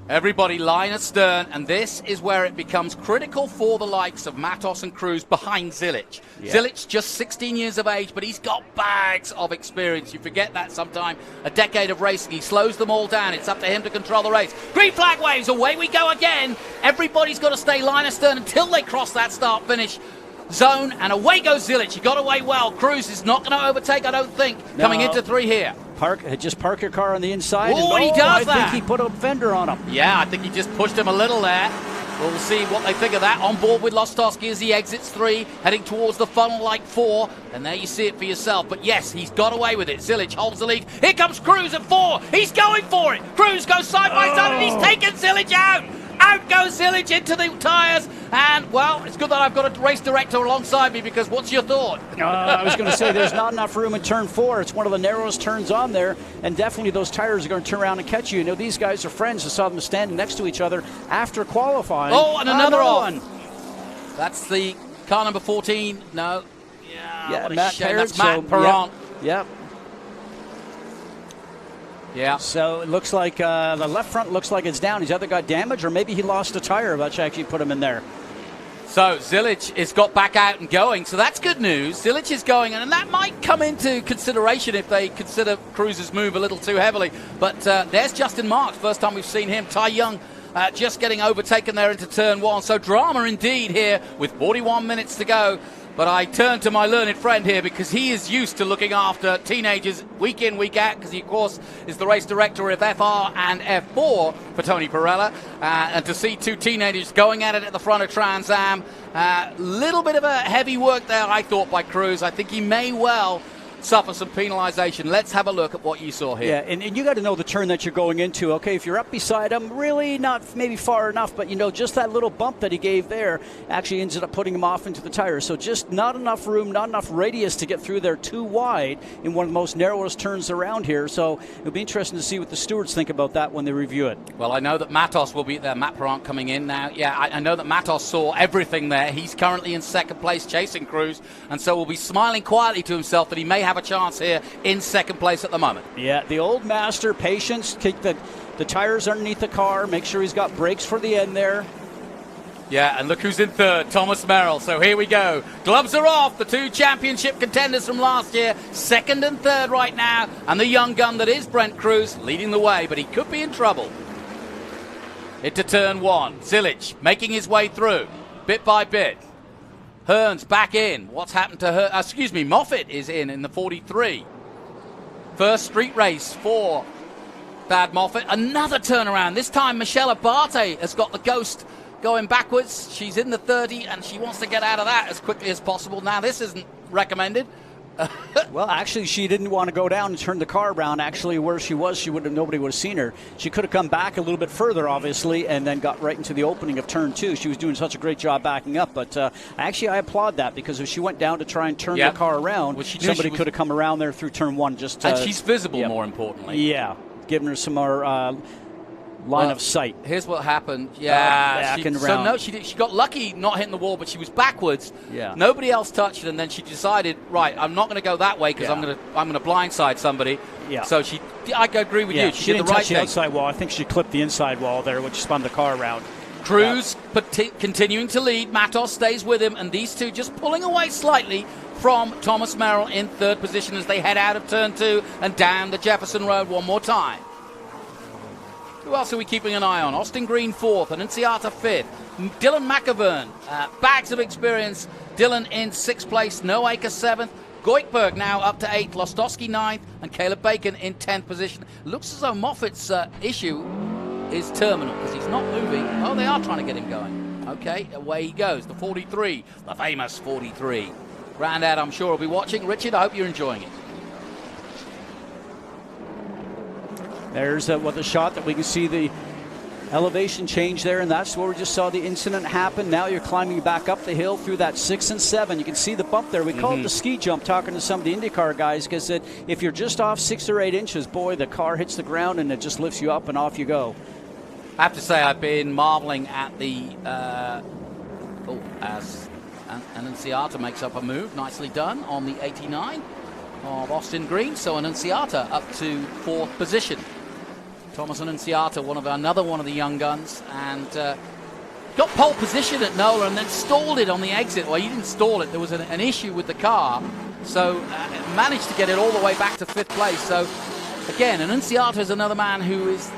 D: Everybody line astern, and this is where it becomes critical for the likes of Matos and Cruz behind Zilic. Yeah. Zilic just 16 years of age, but he's got bags of experience. You forget that sometime. A decade of racing. He slows them all down. It's up to him to control the race. Green flag waves. Away we go again. Everybody's got to stay line astern until they cross that start-finish zone, and away goes Zilic. He got away well. Cruz is not going to overtake, I don't think, coming into 3 here.
E: Just park your car on the inside.
D: He does that.
E: I think he put a fender on him.
D: Yeah, I think he just pushed him a little there. We'll see what they think of that. On board with Lostowski as he exits 3, heading towards the funnel like 4. And there you see it for yourself. But yes, he's got away with it. Zilic holds the lead. Here comes Cruz at 4. He's going for it. Cruz goes side by side and he's taken Zilic out. Out goes Zilic into the tyres. And, well, it's good that I've got a race director alongside me, because what's your thought?
E: I was going to say there's not enough room in turn 4. It's one of the narrowest turns on there, and definitely those tires are going to turn around and catch you. You know, these guys are friends. I saw them standing next to each other after qualifying.
D: Oh, and another one. That's the car number 14. No. Yeah,
E: Matt Perrin.
D: That's Matt Perrin.
E: Yep.
D: Yeah.
E: So it looks like the left front looks like it's down. He's either got damage or maybe he lost a tire, which actually put him in there.
D: So Zilic has got back out and going, so that's good news. Zilic is going, and that might come into consideration if they consider Cruz's move a little too heavily. But there's Justin Marks, first time we've seen him. Ty Young just getting overtaken there into turn 1. So drama indeed here with 41 minutes to go. But I turn to my learned friend here, because he is used to looking after teenagers week in, week out, because he, of course, is the race director of FR and F4 for Tony Perella. And to see 2 teenagers going at it at the front of Trans Am, little bit of a heavy work there, I thought, by Cruz. I think he may well suffer some penalization. Let's have a look at what you saw here.
E: Yeah, and you got to know the turn that you're going into. Okay, if you're up beside him, really not maybe far enough, but you know, just that little bump that he gave there actually ended up putting him off into the tires. So just not enough room, not enough radius to get through there too wide in one of the most narrowest turns around here. So it'll be interesting to see what the stewards think about that when they review it.
D: Well, I know that Matos will be there. Matt Perrin coming in now. Yeah, I know that Matos saw everything there. He's currently in second place chasing Cruz, and so will be smiling quietly to himself that he may have a chance here in second place at the moment.
E: Yeah, the old master, patience, keep the tires underneath the car, make sure he's got brakes for the end there.
D: Yeah, and look who's in third, Thomas Merrill. So here we go. Gloves are off. The 2 championship contenders from last year, second and third right now, and the young gun that is Brent Cruz leading the way, but he could be in trouble. Into turn 1. Zilic making his way through, bit by bit. Hearns back in. What's happened to her? Moffitt is in the 43. First street race for Thad Moffitt. Another turnaround. This time Michelle Abate has got the ghost going backwards. She's in the 30 and she wants to get out of that as quickly as possible. Now this isn't recommended.
E: Well, actually, she didn't want to go down and turn the car around. Actually, where she was, nobody would have seen her. She could have come back a little bit further, obviously, and then got right into the opening of turn 2. She was doing such a great job backing up. But actually, I applaud that, because if she went down to try and turn the car around, somebody could have come around there through turn 1. And
D: she's visible, more importantly.
E: Yeah, giving her some more line of sight.
D: Here's what happened. Yeah,
E: she
D: got lucky not hitting the wall, but she was backwards.
E: Yeah.
D: Nobody else touched it, and then she decided, right, I'm not going to go that way because I'm going to blindside somebody.
E: Yeah.
D: So I agree with you.
E: She
D: did
E: didn't
D: the right
E: touch
D: thing.
E: the outside wall. I think she clipped the inside wall there, which spun the car around.
D: Cruz continuing to lead. Matos stays with him, and these 2 just pulling away slightly from Thomas Merrill in third position as they head out of turn 2 and down the Jefferson Road one more time. Who else are we keeping an eye on? Austin Green 4th, Annunziata 5th. Dylan McAvern, bags of experience. Dylan in 6th place. Noaker 7th. Goikberg now up to 8th. Lostowski 9th. And Caleb Bacon in 10th position. Looks as though Moffitt's issue is terminal because he's not moving. Oh, they are trying to get him going. Okay, away he goes. The 43, the famous 43. Grandad, I'm sure, will be watching. Richard, I hope you're enjoying it.
E: There's the shot that we can see the elevation change there, and that's where we just saw the incident happen. Now you're climbing back up the hill through that 6 and 7. You can see the bump there. We call it the ski jump, talking to some of the IndyCar guys, because if you're just off 6 or 8 inches, boy, the car hits the ground and it just lifts you up and off you go.
D: I have to say I've been marveling at the as Annunziata makes up a move. Nicely done on the 89 of Austin Green. So Annunziata up to 4th position. Thomas Annunziata, another one of the young guns, and got pole position at NOLA and then stalled it on the exit. Well, he didn't stall it. There was an issue with the car, so managed to get it all the way back to 5th place. So, again, Annunziata is another man who is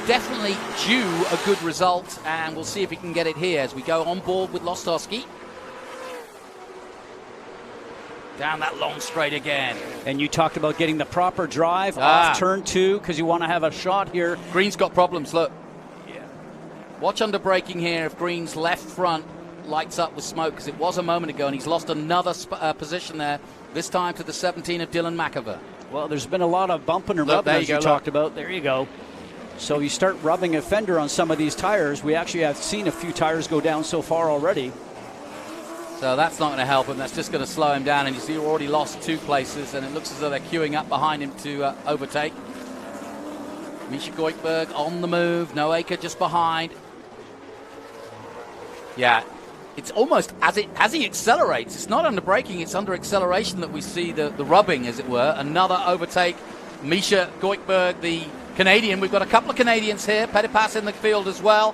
D: definitely due a good result, and we'll see if he can get it here as we go on board with Lostowski. Down that long straight again.
E: And you talked about getting the proper drive off turn 2 because you want to have a shot here.
D: Green's got problems, look.
E: Yeah.
D: Watch under braking here if Green's left front lights up with smoke, because it was a moment ago, and he's lost another position there, this time to the 17 of Dylan McAvoy.
E: Well, there's been a lot of bumping and rubbing, as you talked about. There you go. So you start rubbing a fender on some of these tires. We actually have seen a few tires go down so far already.
D: So that's not going to help him. That's just going to slow him down. And you see, he already lost 2 places, and it looks as though they're queuing up behind him to overtake. Misha Goikberg on the move. Noaker just behind. Yeah, it's almost as he accelerates. It's not under braking, it's under acceleration that we see the rubbing, as it were. Another overtake. Misha Goikberg, the Canadian. We've got a couple of Canadians here. Petipas in the field as well.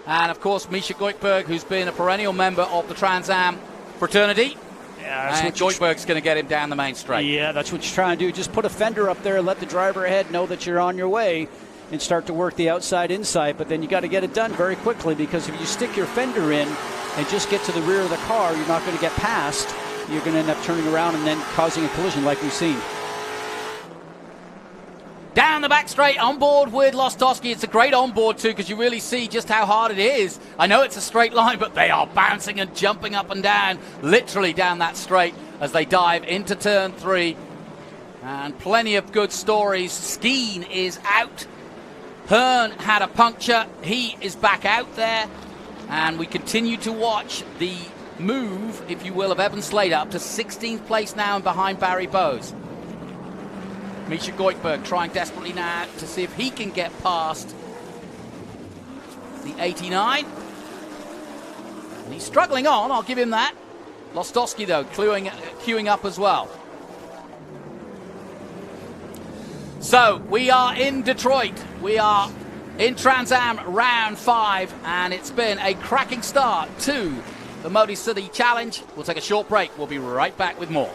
D: And, of course, Misha Goikberg, who's been a perennial member of the Trans Am fraternity. Yeah, and Goikberg's going to get him down the main straight.
E: Yeah, that's what you're trying to do. Just put a fender up there, let the driver ahead know that you're on your way, and start to work the outside inside. But then you got to get it done very quickly, because if you stick your fender in and just get to the rear of the car, you're not going to get past. You're going to end up turning around and then causing a collision like we've seen.
D: Down the back straight, on board with Lostowski. It's a great onboard, too, because you really see just how hard it is. I know it's a straight line, but they are bouncing and jumping up and down, literally down that straight as they dive into turn 3. And plenty of good stories. Skeen is out. Hearn had a puncture. He is back out there. And we continue to watch the move, if you will, of Evan Slater up to 16th place now and behind Barry Bowes. Misha Goikberg trying desperately now to see if he can get past the 89. And he's struggling on, I'll give him that. Lostowski, though, queuing up as well. So, we are in Detroit. We are in Trans Am round 5, and it's been a cracking start to the Motor City Challenge. We'll take a short break. We'll be right back with more.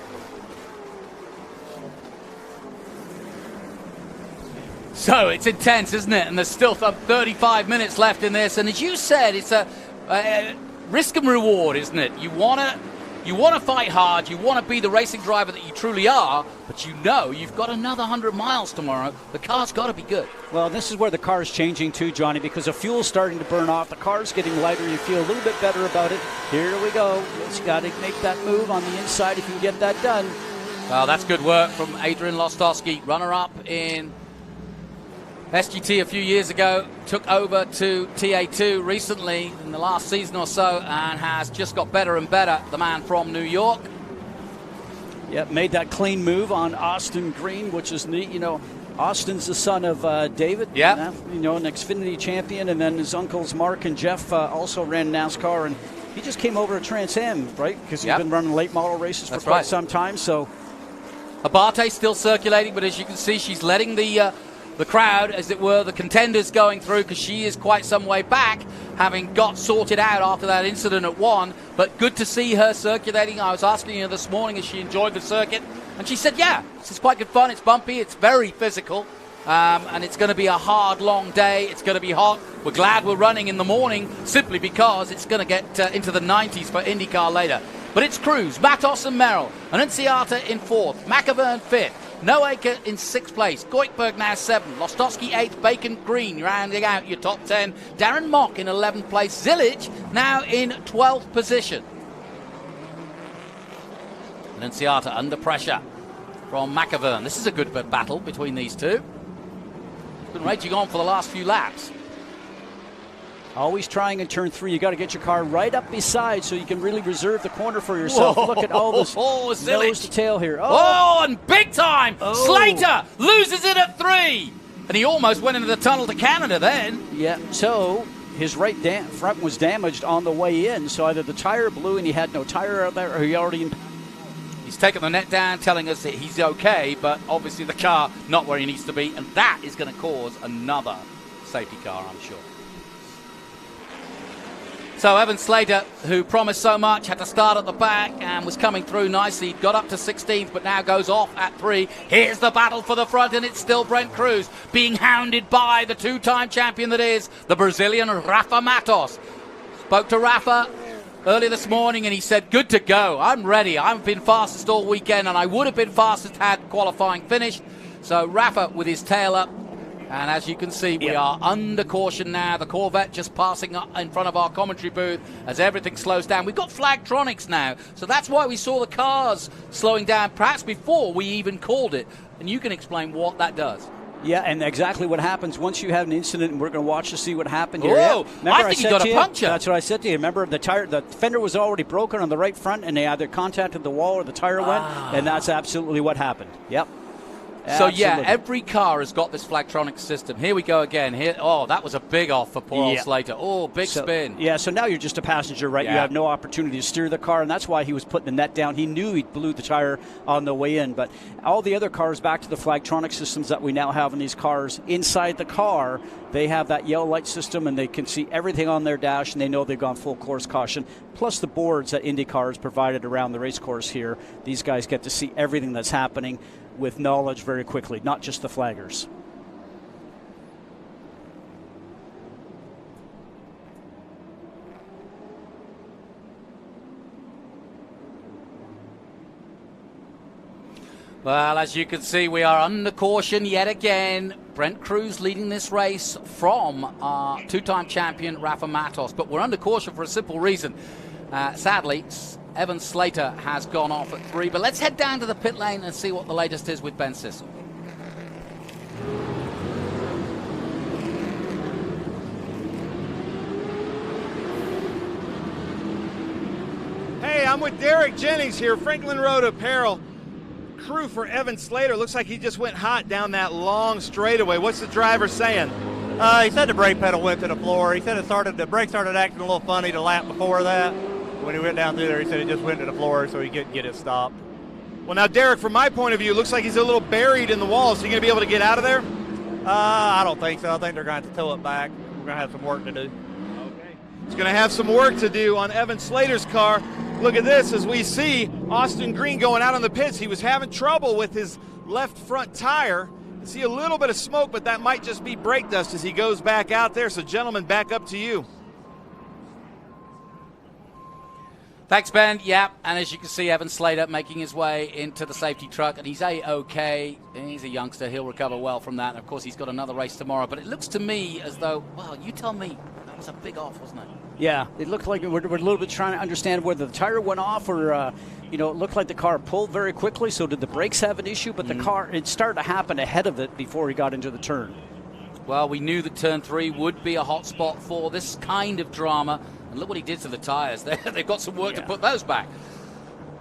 D: So it's intense, isn't it? And there's still 35 minutes left in this. And as you said, it's a risk and reward, isn't it? You want to fight hard. You want to be the racing driver that you truly are. But you know you've got another 100 miles tomorrow. The car's got to be good.
E: Well, this is where the car's changing too, Johnny, because the fuel's starting to burn off. The car's getting lighter. You feel a little bit better about it. Here we go. Just got to make that move on the inside if you can get that done.
D: Well, that's good work from Adrian Lostowski, runner-up in SGT a few years ago, took over to TA2 recently in the last season or so, and has just got better and better, the man from New York.
E: Yep, made that clean move on Austin Green, which is neat. You know, Austin's the son of David,
D: yeah,
E: you know, an Xfinity champion, and then his uncles Mark and Jeff also ran NASCAR, and he just came over to Trans Am, right? Because he's been running late model races for quite some time. So
D: Abate's still circulating, but as you can see, she's letting the crowd, as it were, the contenders going through, because she is quite some way back, having got sorted out after that incident at 1. But good to see her circulating. I was asking her this morning if she enjoyed the circuit, and she said, yeah, this is quite good fun. It's bumpy, it's very physical, and it's going to be a hard, long day. It's going to be hot. We're glad we're running in the morning, simply because it's going to get into the 90s for IndyCar later. But it's Cruz, Matos and Merrill, Annunziata in 4th, McAvoy 5th, Noaker in 6th place, Goikberg now 7th, Lostowski 8th, Bacon Green rounding out your top 10, Darren Mock in 11th place, Zilic now in 12th position. Annunziata under pressure from McAvoy. This is a good battle between these two. It's been raging on for the last few laps.
E: Always trying in turn 3. You got to get your car right up beside so you can really reserve the corner for yourself.
D: Whoa.
E: Look at all this nose to tail here.
D: Oh, and big time! Slater loses it at 3. And he almost went into the tunnel to Canada then.
E: Yeah, so his right front was damaged on the way in. So either the tire blew and he had no tire out there, or he already...
D: He's taken the net down, telling us that he's okay, but obviously the car not where he needs to be. And that is going to cause another safety car, I'm sure. So Evan Slater, who promised so much, had to start at the back and was coming through nicely. Got up to 16th, but now goes off at 3. Here's the battle for the front, and it's still Brent Cruz being hounded by the 2-time champion that is the Brazilian Rafa Matos. Spoke to Rafa earlier this morning, and he said, good to go. I'm ready. I've been fastest all weekend, and I would have been fastest had qualifying finished. So Rafa, with his tail up, And as you can see, we are under caution now. The Corvette just passing up in front of our commentary booth as everything slows down. We've got flagtronics now, so that's why we saw the cars slowing down, perhaps before we even called it. And you can explain what that does.
E: Yeah, and exactly what happens once you have an incident, and we're going to watch to see what happened here.
D: Whoa, I think he got a puncture.
E: That's what I said to you. Remember, the fender was already broken on the right front, and they either contacted the wall or the tire went, and that's absolutely what happened. Yep.
D: So, yeah, every car has got this flagtronic system. Here we go again. Here, that was a big off for poor old Slater. Oh, big spin.
E: Yeah, so now you're just a passenger, right? Yeah. You have no opportunity to steer the car, and that's why he was putting the net down. He knew he blew the tire on the way in, but all the other cars, back to the flagtronic systems that we now have in these cars, inside the car, they have that yellow light system, and they can see everything on their dash, and they know they've gone full course caution. Plus the boards that IndyCar has provided around the race course here. These guys get to see everything that's happening with knowledge very quickly, not just the flaggers.
D: Well, as you can see, we are under caution yet again. Brent Cruz leading this race from our two-time champion, Rafa Matos. But we're under caution for a simple reason. Sadly, Evan Slater has gone off at 3. But let's head down to the pit lane and see what the latest is with Ben Sissel.
J: Hey, I'm with Derek Jennings here, Franklin Road Apparel. Crew for Evan Slater. Looks like he just went hot down that long straightaway. What's the driver saying?
S: He said the brake pedal went to the floor. He said the brake started acting a little funny the lap before that. When he went down through there, he said it just went to the floor so he couldn't get it stopped.
J: Well, now, Derek, from my point of view, it looks like he's a little buried in the wall. Is he going to be able to get out of there?
S: I don't think so. I think they're going to have to tow it back. We're going to have some work to do.
J: Okay. He's going to have some work to do on Evan Slater's car. Look at this as we see Austin Green going out on the pits. He was having trouble with his left front tire. You see a little bit of smoke, but that might just be brake dust as he goes back out there. So, gentlemen, back up to you.
D: Thanks, Ben. Yeah, and as you can see, Evan Slater making his way into the safety truck, and he's A-OK. He's a youngster. He'll recover well from that. And, of course, he's got another race tomorrow. But it looks to me as though, well, you tell me, that was a big off, wasn't it?
E: Yeah, it looked like we're a little bit trying to understand whether the tire went off or, it looked like the car pulled very quickly. So did the brakes have an issue? But the car, it started to happen ahead of it before he got into the turn.
D: Well, we knew that turn 3 would be a hot spot for this kind of drama. And look what he did to the tires. They've got some work to put those back.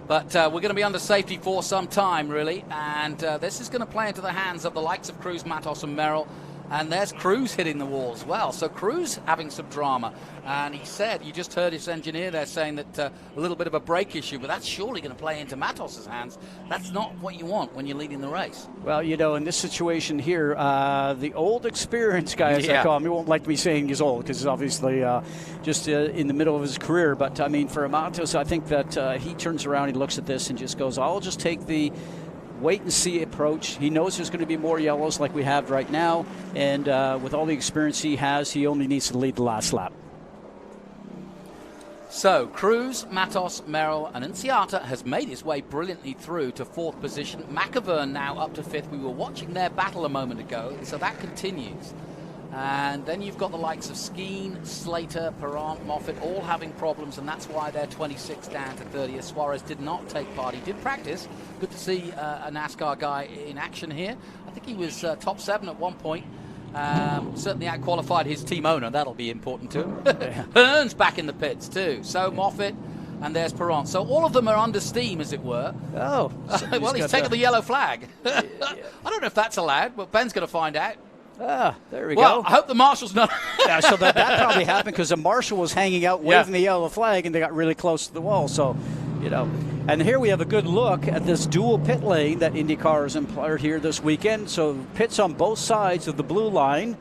D: But we're going to be under safety for some time, really. And this is going to play into the hands of the likes of Cruz, Matos, and Merrill. And there's Cruz hitting the wall as well. So Cruz having some drama. And he said, you just heard his engineer there saying that a little bit of a brake issue, but that's surely going to play into Matos' hands. That's not what you want when you're leading the race.
E: Well, in this situation here, the old experienced guy, as I call him, he won't like me saying he's old because he's obviously just in the middle of his career. But, I mean, for Matos, I think that he turns around, he looks at this and just goes, I'll just take the wait-and-see approach. He knows there's going to be more yellows like we have right now, and with all the experience he has, he only needs to lead the last lap.
D: So, Cruz, Matos, Merrill, and Enciata has made his way brilliantly through to 4th position. McAvern now up to 5th. We were watching their battle a moment ago, so that continues. And then you've got the likes of Skeen, Slater, Perron, Moffitt, all having problems, and that's why they're 26 down to 30th. Suarez did not take part. He did practice. Good to see a NASCAR guy in action here. I think he was top 7 at one point. Certainly out-qualified his team owner. That'll be important to him. Hearn's back in the pits too. So Moffitt, and there's Perron. So all of them are under steam, as it were.
E: Oh. So
D: well, he's taken the yellow flag. I don't know if that's allowed, but Ben's going to find out.
E: There we
D: go.
E: go.
D: I hope the marshal's not.
E: Yeah, so that probably happened because the marshal was hanging out waving the yellow flag, and they got really close to the wall. So, and here we have a good look at this dual pit lane that IndyCar has employed here this weekend. So pits on both sides of the blue line.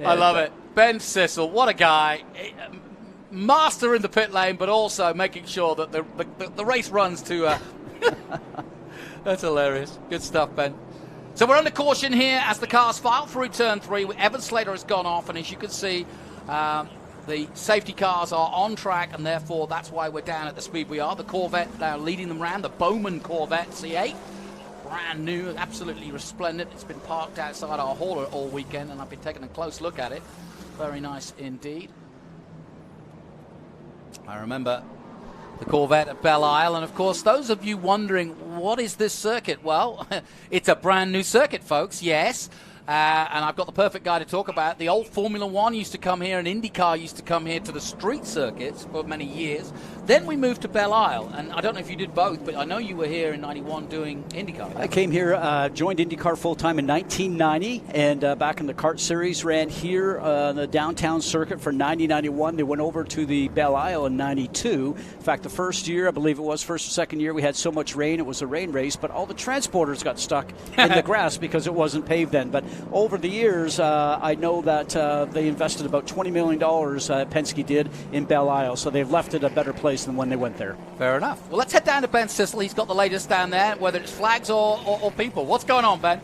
D: I love it. Ben Sissel, what a guy. Master in the pit lane, but also making sure that the race runs to... That's hilarious. Good stuff, Ben. So we're under caution here as the cars file through turn 3. Evan Slater has gone off, and as you can see, the safety cars are on track, and therefore that's why we're down at the speed we are. The Corvette now leading them around, the Bowman Corvette C8. brand new, absolutely resplendent. It's been parked outside our hauler all weekend, and I've been taking a close look at it. Very nice indeed. I remember the Corvette at Belle Isle, and of course, those of you wondering, what is this circuit? Well, it's a brand new circuit, folks, yes. And I've got the perfect guy to talk about. The old Formula One used to come here, and IndyCar used to come here to the street circuits for many years. Then we moved to Belle Isle, and I don't know if you did both, but I know you were here in 91 doing IndyCar.
E: I came here, joined IndyCar full-time in 1990, and back in the kart series, ran here on the downtown circuit for 90-91. They went over to the Belle Isle in 92. In fact, the first year, I believe it was, first or second year, we had so much rain, it was a rain race, but all the transporters got stuck in the grass because it wasn't paved then. But over the years, I know that they invested about $20 million, Penske did, in Belle Isle, so they've left it a better place than when they went there.
D: Fair enough. Well, let's head down to Ben Sissel. He's got the latest down there, whether it's flags or people. What's going on, Ben?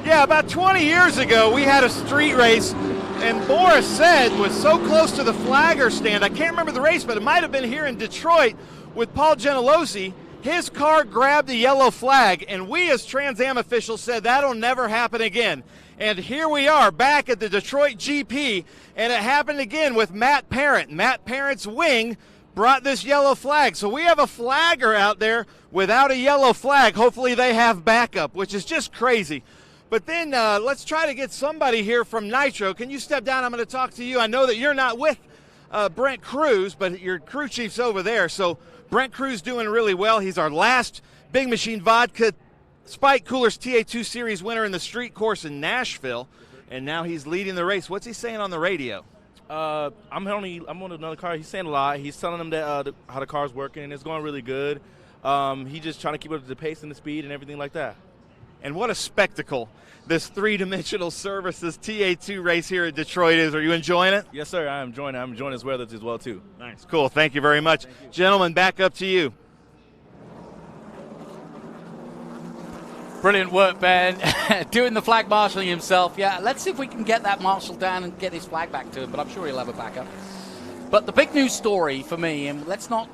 J: Yeah, about 20 years ago, we had a street race, and Boris said was so close to the flagger stand. I can't remember the race, but it might have been here in Detroit with Paul Gentilozzi. His car grabbed the yellow flag, and we as Trans Am officials said that'll never happen again. And here we are back at the Detroit GP, and it happened again with Matt Parent. Matt Parent's wing brought this yellow flag. So we have a flagger out there without a yellow flag. Hopefully they have backup, which is just crazy. But then let's try to get somebody here from Nitro. Can you step down? I'm going to talk to you. I know that you're not with Brent Cruz, but your crew chief's over there. So Brent Cruz doing really well. He's our last Big Machine Vodka Spike Coolers TA2 Series winner in the street course in Nashville, and now he's leading the race. What's he saying on the radio?
T: I'm on another car. He's saying a lot. He's telling them that how the car's working, and it's going really good. He's just trying to keep up the pace and the speed and everything like that.
J: And what a spectacle this three-dimensional services TA2 race here at Detroit is. Are you enjoying it?
T: Yes, sir. I am enjoying it. I'm enjoying this weather as well, too.
J: Nice. Cool. Thank you very much. Gentlemen, back up to you.
D: Brilliant work, Ben. Doing the flag marshalling himself. Yeah, let's see if we can get that marshal down and get his flag back to him, but I'm sure he'll have a backup. But the big news story for me, and let's not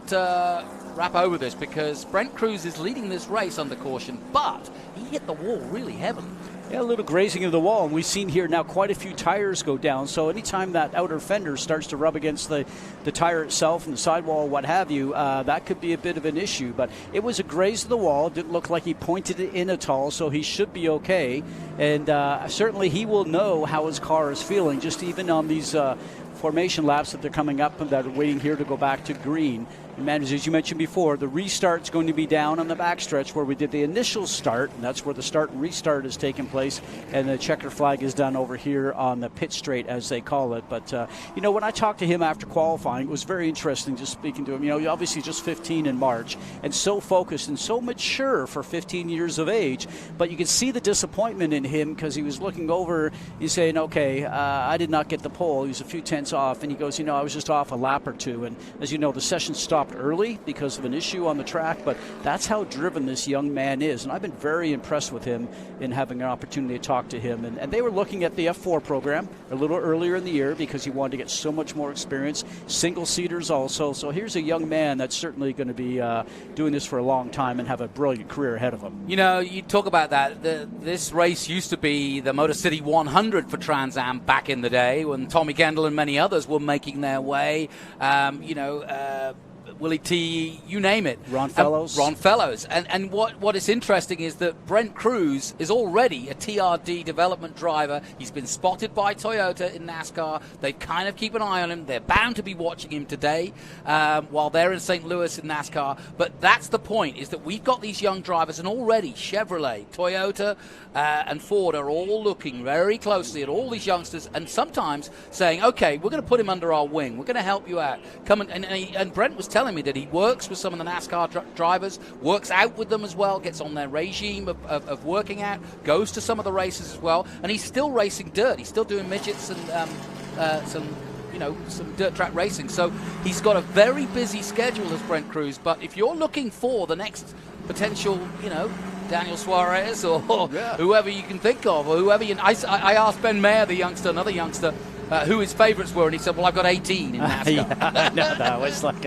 D: wrap over this, because Brent Cruz is leading this race under caution, but he hit the wall really heavily.
E: Yeah, a little grazing of the wall, and we've seen here now quite a few tires go down, so anytime that outer fender starts to rub against the tire itself and the sidewall, what have you, that could be a bit of an issue. But it was a graze of the wall. It didn't look like he pointed it in at all, so he should be okay. And certainly he will know how his car is feeling, just even on these formation laps that they're coming up and that are waiting here to go back to green. And as you mentioned before, the restart's going to be down on the backstretch where we did the initial start, and that's where the start and restart is taking place, and the checker flag is done over here on the pit straight, as they call it. But, when I talked to him after qualifying, it was very interesting just speaking to him. You're obviously just 15 in March and so focused and so mature for 15 years of age, but you could see the disappointment in him because he was looking over, he's saying, okay, I did not get the pole. He was a few tenths off, and he goes, I was just off a lap or two. And as you know, the session stopped early because of an issue on the track, but that's how driven this young man is, and I've been very impressed with him in having an opportunity to talk to him. And they were looking at the F4 program a little earlier in the year because he wanted to get so much more experience, single-seaters also. So here's a young man that's certainly going to be doing this for a long time and have a brilliant career ahead of him.
D: You talk about that. This race used to be the Motor City 100 for Trans Am back in the day when Tommy Kendall and many others were making their way. Willie T, you name it.
E: Ron Fellows.
D: And what is interesting is that Brent Cruz is already a TRD development driver. He's been spotted by Toyota in NASCAR. They kind of keep an eye on him. They're bound to be watching him today while they're in St. Louis in NASCAR. But that's the point, is that we've got these young drivers, and already Chevrolet, Toyota, and Ford are all looking very closely at all these youngsters and sometimes saying, okay, we're going to put him under our wing. We're going to help you out. Come and Brent was telling me that he works with some of the NASCAR drivers, works out with them as well, gets on their regime of working out, goes to some of the races as well, and he's still racing dirt. He's still doing midgets and some dirt track racing. So he's got a very busy schedule as Brent Cruz, but if you're looking for the next potential, Daniel Suarez or whoever you can think of, or whoever I asked Ben Mayer, another youngster, who his favourites were, and he said, well, I've got 18 in NASCAR.
E: No, it's like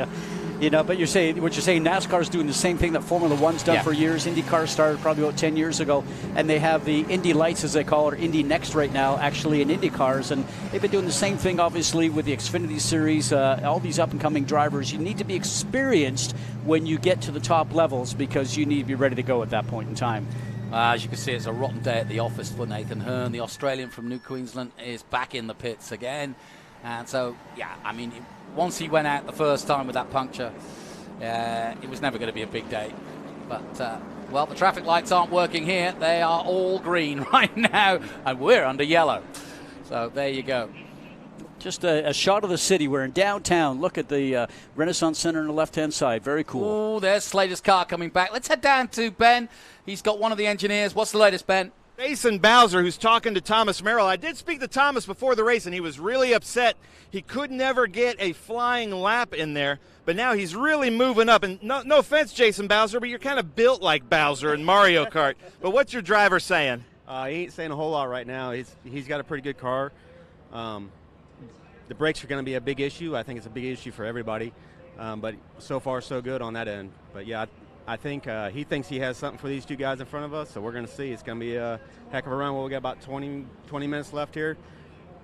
E: You know, but what you're saying, NASCAR's doing the same thing that Formula One's done for years. IndyCar started probably about 10 years ago, and they have the Indy Lights, as they call it, or Indy Next right now, actually in Indy cars, and they've been doing the same thing, obviously, with the Xfinity Series. All these up-and-coming drivers, you need to be experienced when you get to the top levels because you need to be ready to go at that point in time.
D: As you can see, it's a rotten day at the office for Nathan Hearn. The Australian from New Queensland is back in the pits again. And so, yeah, I mean, once he went out the first time with that puncture, it was never going to be a big day. But, well, the traffic lights aren't working here. They are all green right now, and we're under yellow. So there you go.
E: Just a shot of the city. We're in downtown. Look at the Renaissance Center on the left-hand side. Very cool.
D: Oh, there's Slater's car coming back. Let's head down to Ben. He's got one of the engineers. What's the latest, Ben?
J: Jason Bowser, who's talking to Thomas Merrill. I did speak to Thomas before the race, and he was really upset. He could never get a flying lap in there, but now he's really moving up. And no offense, Jason Bowser, but you're kind of built like Bowser in Mario Kart. But what's your driver saying?
U: He ain't saying a whole lot right now. He's got a pretty good car. The brakes are going to be a big issue. I think it's a big issue for everybody. But so far, so good on that end. But, yeah, I think he thinks he has something for these two guys in front of us, so we're going to see. It's going to be a heck of a run. Well, we got about 20 minutes left here.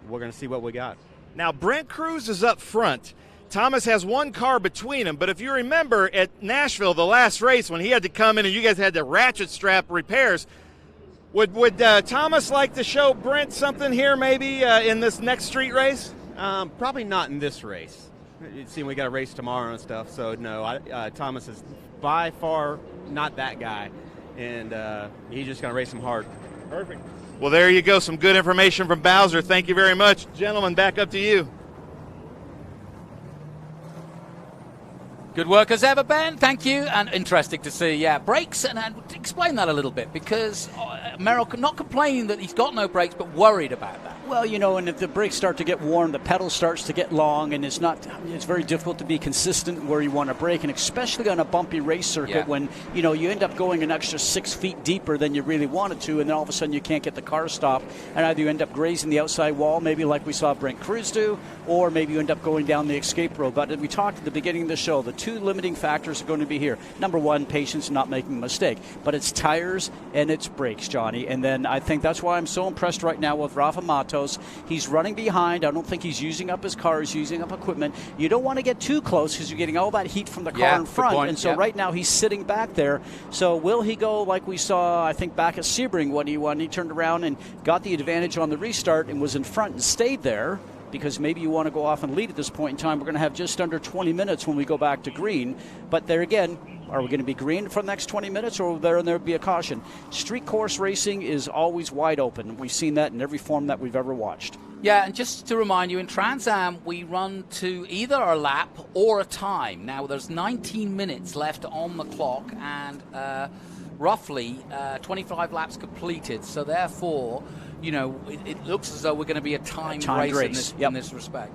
U: We're going to see what we got.
J: Now, Brent Cruz is up front. Thomas has one car between them, but if you remember at Nashville, the last race, when he had to come in and you guys had to ratchet strap repairs, would Thomas like to show Brent something here maybe in this next street race?
U: Probably not in this race. You see, we got a race tomorrow and stuff, so no, Thomas is by far not that guy, and he's just going to race him hard.
J: Perfect. Well, there you go. Some good information from Bowser. Thank you very much. Gentlemen, back up to you.
D: Good work as ever, Ben. Thank you. And interesting to see, brakes. And explain that a little bit, because Merrill not complaining that he's got no brakes, but worried about that.
E: Well, and if the brakes start to get warm, the pedal starts to get long, and it's very difficult to be consistent where you want to brake, and especially on a bumpy race circuit when, you end up going an extra 6 feet deeper than you really wanted to, and then all of a sudden you can't get the car stopped, and either you end up grazing the outside wall, maybe like we saw Brent Cruz do, or maybe you end up going down the escape road. But we talked at the beginning of the show, the two limiting factors are going to be here. Number one, patience, not making a mistake. But it's tires and it's brakes, Johnny. And then I think that's why I'm so impressed right now with Rafa Matos. He's running behind. I don't think he's using up his car. He's using up equipment. You don't want to get too close because you're getting all that heat from the car in front. And so right now he's sitting back there. So will he go like we saw, I think, back at Sebring when he turned around and got the advantage on the restart and was in front and stayed there? Because maybe you want to go off and lead at this point in time. We're going to have just under 20 minutes when we go back to green. But there again, are we going to be green for the next 20 minutes, or will there be a caution? Street course racing is always wide open. We've seen that in every form that we've ever watched.
D: Yeah, and just to remind you, in Trans Am, we run to either a lap or a time. Now, there's 19 minutes left on the clock, and roughly 25 laps completed. So therefore, it looks as though we're going to be a timed race. In this respect.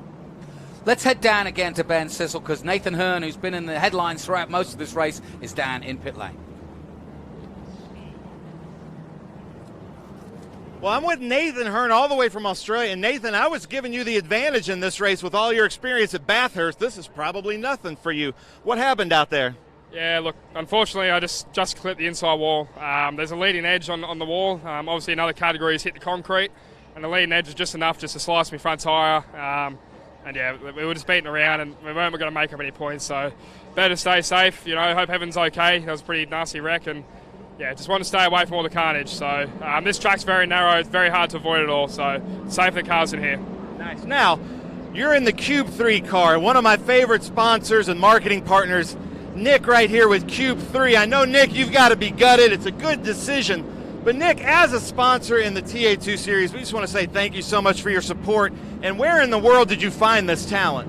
D: Let's head down again to Ben Sissel, because Nathan Hearn, who's been in the headlines throughout most of this race, is down in pit lane.
J: Well, I'm with Nathan Hearn all the way from Australia. And Nathan, I was giving you the advantage in this race with all your experience at Bathurst. This is probably nothing for you. What happened out there?
V: Yeah, look, unfortunately, I just clipped the inside wall. There's a leading edge on the wall. Obviously, in other categories, hit the concrete, and the leading edge was just enough just to slice my front tyre. And yeah, we were just beating around, and we weren't going to make up any points. So, better to stay safe. Hope Heaven's okay. That was a pretty nasty wreck, and yeah, just want to stay away from all the carnage. So, this track's very narrow. It's very hard to avoid it all. So, safe the cars in here.
J: Nice. Now, you're in the Cube 3 car. One of my favorite sponsors and marketing partners, Nick, right here with Cube 3. I know, Nick, you've got to be gutted. It's a good decision. But, Nick, as a sponsor in the TA2 series, we just want to say thank you so much for your support. And where in the world did you find this talent?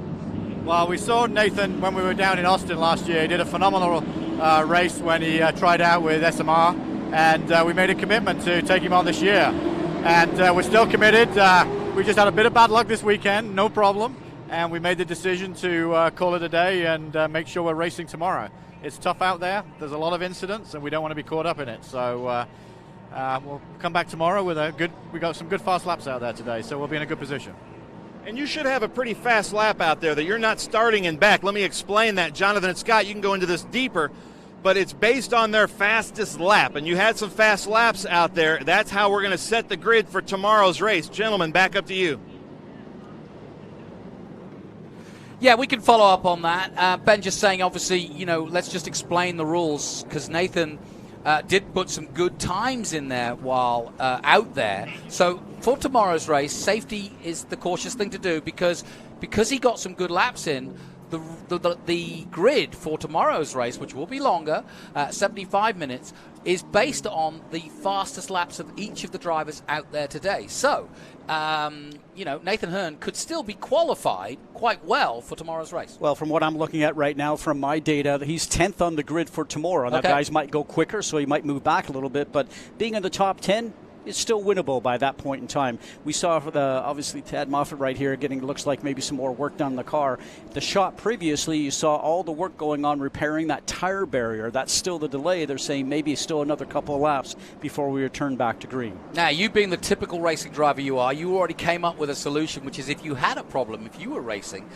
W: Well, we saw Nathan when we were down in Austin last year. He did a phenomenal race when he tried out with SMR, and we made a commitment to take him on this year. And we're still committed. We just had a bit of bad luck this weekend, no problem. And we made the decision to call it a day and make sure we're racing tomorrow. It's tough out there. There's a lot of incidents, and we don't want to be caught up in it. So we'll come back tomorrow with we got some good fast laps out there today, so we'll be in a good position.
J: And you should have a pretty fast lap out there that you're not starting in back. Let me explain that. Jonathan and Scott, you can go into this deeper, but it's based on their fastest lap. And you had some fast laps out there. That's how we're going to set the grid for tomorrow's race. Gentlemen, back up to you.
D: Yeah, we can follow up on that. Ben just saying, obviously, let's just explain the rules, because Nathan did put some good times in there while out there. So for tomorrow's race, safety is the cautious thing to do, because he got some good laps in. The grid for tomorrow's race, which will be longer, 75 minutes, is based on the fastest laps of each of the drivers out there today. So, Nathan Hearn could still be qualified quite well for tomorrow's race.
A: Well, from what I'm looking at right now, from my data, he's 10th on the grid for tomorrow. Now, guys might go quicker, so he might move back a little bit, but being in the top 10, it's still winnable by that point in time. We saw obviously Tad Moffitt right here looks like maybe some more work done on the car. The shot previously, you saw all the work going on repairing that tire barrier. That's still the delay. They're saying maybe still another couple of laps before we return back to green.
D: Now, you being the typical racing driver you are, you already came up with a solution, which is if you had a problem, if you were racing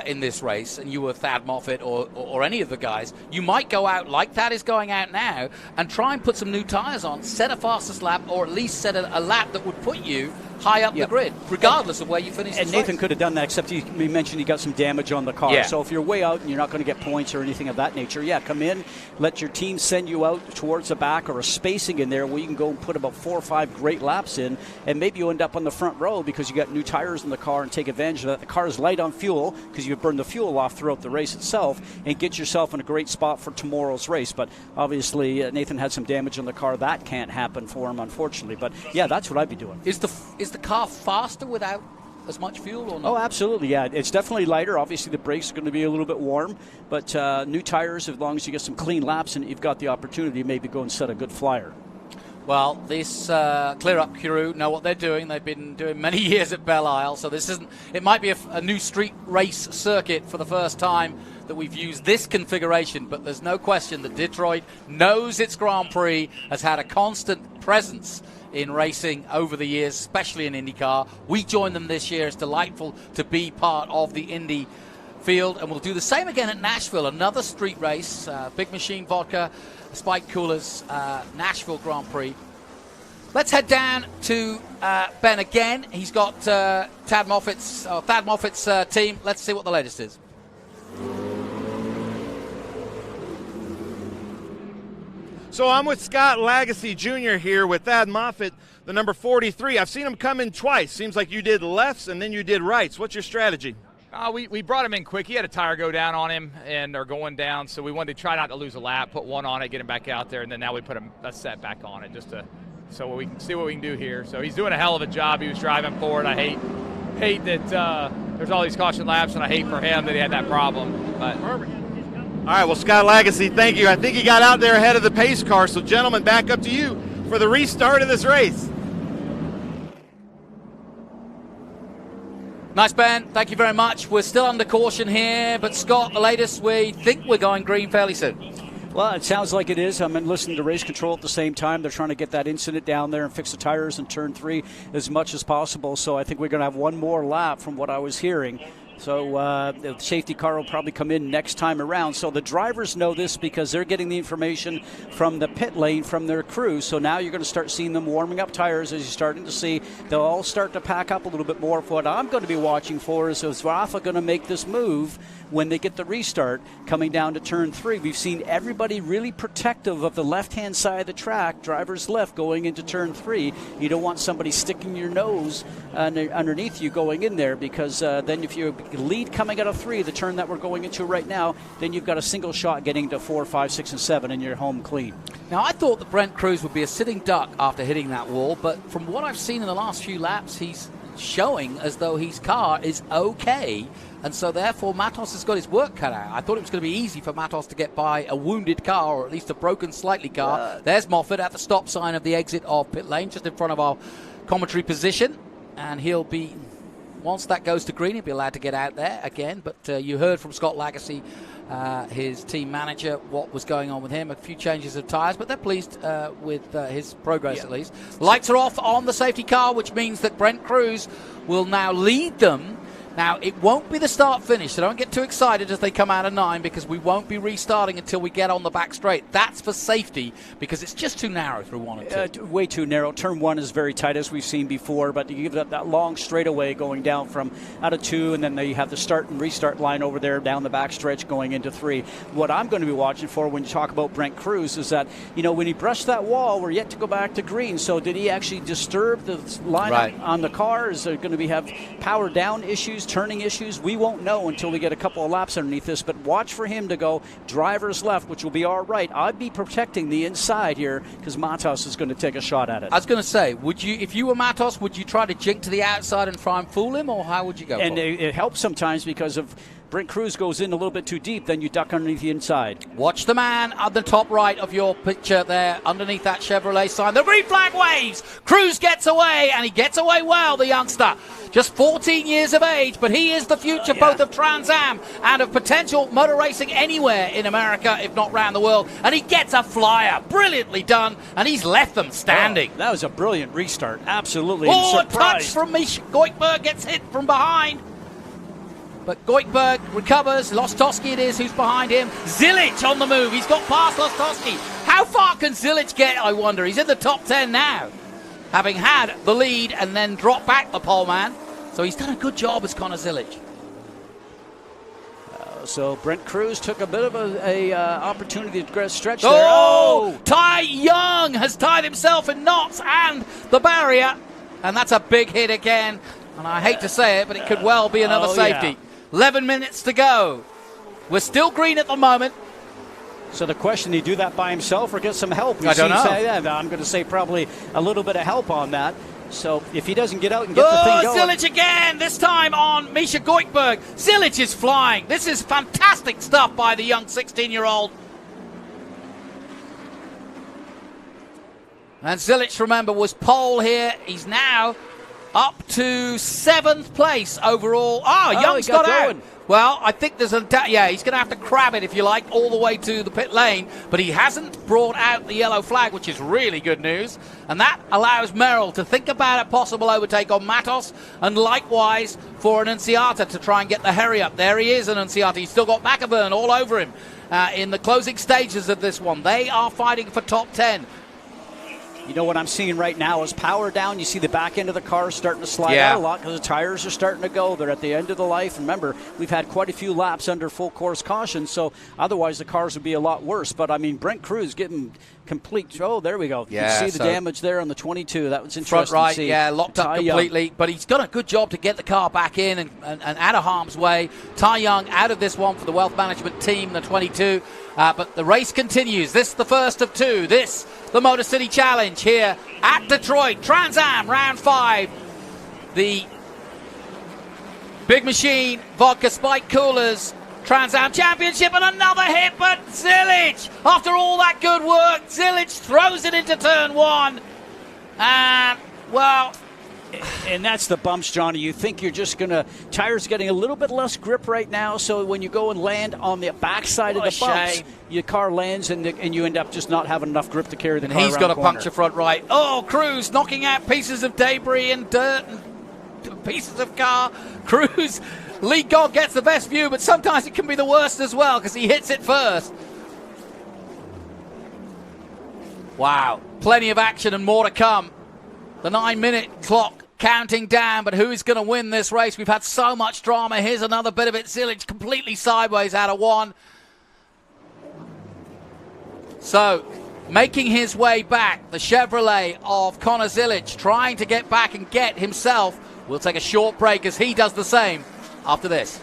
D: in this race and you were Thad Moffitt or any of the guys, you might go out like Thad is going out now and try and put some new tires on, set a fastest lap, or at least set a lap that would put you high up the grid, regardless of where you finish.
A: And Nathan could have done that, except he mentioned he got some damage on the car.
D: Yeah.
A: So if you're way out and you're not going to get points or anything of that nature, come in, let your team send you out towards the back or a spacing in there where you can go and put about 4 or 5 great laps in, and maybe you end up on the front row because you got new tires in the car and take advantage of that. The car is light on fuel because you burn the fuel off throughout the race itself, and get yourself in a great spot for tomorrow's race. But obviously Nathan had some damage on the car. That can't happen for him, unfortunately. But that's what I'd be doing.
D: Is the car faster without as much fuel or not?
A: Oh, absolutely, yeah. It's definitely lighter. Obviously, the brakes are going to be a little bit warm, but new tires, as long as you get some clean laps and you've got the opportunity, maybe go and set a good flyer.
D: Well, this Clear Up crew know what they're doing. They've been doing many years at Belle Isle, so it might be a new street race circuit for the first time that we've used this configuration, but there's no question that Detroit knows its Grand Prix, has had a constant presence in racing over the years, especially in IndyCar. We joined them this year. It's delightful to be part of the Indy field, and we'll do the same again at Nashville, another street race, Big Machine Vodka, Spike Coolers, Nashville Grand Prix. Let's head down to Ben again. He's got Thad Moffitt's team. Let's see what the latest is.
J: So I'm with Scott Lagasse Jr. here with Thad Moffitt, the number 43. I've seen him come in twice. Seems like you did lefts and then you did rights. What's your strategy?
B: We brought him in quick. He had a tire go down on him or going down, so we wanted to try not to lose a lap, put one on it, get him back out there, and then now we put a set back on it so we can see what we can do here. So he's doing a hell of a job. He was driving forward. I hate that there's all these caution laps, and I hate for him that he had that problem. But
J: all right, well, Scott Lagasse, thank you. I think he got out there ahead of the pace car. So, gentlemen, back up to you for the restart of this race.
D: Nice, Ben. Thank you very much. We're still under caution here, but Scott, the latest, we think we're going green fairly soon.
A: Well, it sounds like it is. I'm listening to race control at the same time. They're trying to get that incident down there and fix the tires in turn 3 as much as possible. So I think we're going to have one more lap from what I was hearing. So the safety car will probably come in next time around. So the drivers know this because they're getting the information from the pit lane from their crew. So now you're going to start seeing them warming up tires, as you're starting to see. They'll all start to pack up a little bit more. What I'm going to be watching for is Rafa going to make this move when they get the restart coming down to turn 3. We've seen everybody really protective of the left-hand side of the track, driver's left going into turn 3. You don't want somebody sticking your nose underneath you going in there, because then if you lead coming out of 3, the turn that we're going into right now, then you've got a single shot getting to 4, 5, 6, and 7, and you're home clean.
D: Now, I thought that Brent Cruz would be a sitting duck after hitting that wall, but from what I've seen in the last few laps, he's showing as though his car is okay, and so therefore Matos has got his work cut out. I thought it was going to be easy for Matos to get by a wounded car, or at least a broken slightly car. There's Moffitt at the stop sign of the exit of pit lane, just in front of our commentary position, and he'll be, once that goes to green, he'll be allowed to get out there again. But you heard from Scott Lagasse, his team manager, what was going on with him. A few changes of tyres, but they're pleased with his progress at least. Lights are off on the safety car, which means that Brent Cruz will now lead them Now, it won't be the start-finish, so don't get too excited as they come out of 9, because we won't be restarting until we get on the back straight. That's for safety, because it's just too narrow through 1 and 2.
A: Way too narrow. Turn 1 is very tight, as we've seen before, but you give that long straightaway going down from out of 2, and then you have the start and restart line over there down the back stretch going into 3. What I'm going to be watching for when you talk about Brent Cruz is that, when he brushed that wall, we're yet to go back to green. So did he actually disturb the line on the car? Is there going to have power down issues, turning issues? We won't know until we get a couple of laps underneath this, but watch for him to go driver's left, which will be our right. I'd be protecting the inside here because Matos is going to take a shot at it.
D: I was going to say, would you, if you were Matos, would you try to jink to the outside and try and fool him, or how would you go?
A: And it helps sometimes because if Brent Cruz goes in a little bit too deep, then you duck underneath the inside.
D: Watch the man on the top right of your picture there, underneath that Chevrolet sign. The green flag waves. Cruz gets away, and he gets away well, the youngster. Just 14 years of age, but he is the future both of Trans Am and of potential motor racing anywhere in America, if not around the world. And he gets a flyer. Brilliantly done, and he's left them standing.
A: That was a brilliant restart. Absolutely.
D: Oh, a touch from Misha Goikberg, gets hit from behind. But Goikberg recovers. Lostowski it is who's behind him. Zilic on the move. He's got past Lostowski. How far can Zilic get, I wonder? He's in the top 10 now, having had the lead and then dropped back the pole man. So he's done a good job as Connor Zilic.
A: So Brent Cruz took a bit of a opportunity to stretch there.
D: Oh! Ty Young has tied himself in knots and the barrier. And that's a big hit again. And I hate to say it, but it could well be another safety.
A: Yeah.
D: 11 minutes to go. We're still green at the moment.
A: So the question, did he do that by himself or get some help?
D: I don't know.
A: I'm going to say probably a little bit of help on that. So if he doesn't get out and get the thing going.
D: Zilic again, this time on Misha Goikberg. Zilic is flying. This is fantastic stuff by the young 16-year-old. And Zilic, remember, was pole here. He's now up to 7th place overall. Young's got out. Well, I think there's he's going to have to crab it, if you like, all the way to the pit lane. But he hasn't brought out the yellow flag, which is really good news. And that allows Merrill to think about a possible overtake on Matos, and likewise for Annunziata to try and get the hurry up. There he is, Annunziata. He's still got McAvern all over him in the closing stages of this one. They are fighting for top 10.
A: You know what I'm seeing right now is power down. You see the back end of the car starting to slide out a lot because the tires are starting to go. They're at the end of the life. Remember, we've had quite a few laps under full course caution, so otherwise the cars would be a lot worse. But, I mean, Brent Cruz getting complete. Oh, there we go. You can see the damage there on the 22. That was interesting.
D: Front right, locked up completely. But he's done a good job to get the car back in and out of harm's way. Ty Young out of this one for the Wealth Management team, the 22. But the race continues. This is the first of 2. This, the Motor City Challenge here at Detroit. Trans Am, round 5. The Big Machine, Vodka Spike Coolers, Trans Am Championship, and another hit, but Zilic, after all that good work, Zilic throws it into turn 1. And, well...
A: And that's the bumps, Johnny. You think you're just going to... Tires getting a little bit less grip right now, so when you go and land on the backside of the bumps, your car lands and you end up just not having enough grip to carry the car around the corner.
D: He's got a puncture front right. Oh, Cruz knocking out pieces of debris and dirt and pieces of car. Cruz, lead god, gets the best view, but sometimes it can be the worst as well because he hits it first. Wow. Plenty of action and more to come. The 9-minute clock counting down, but who is going to win this race? We've had so much drama. Here's another bit of it. Zilic completely sideways out of 1. So, making his way back, the Chevrolet of Connor Zilic, trying to get back and get himself. We'll take a short break as he does the same after this.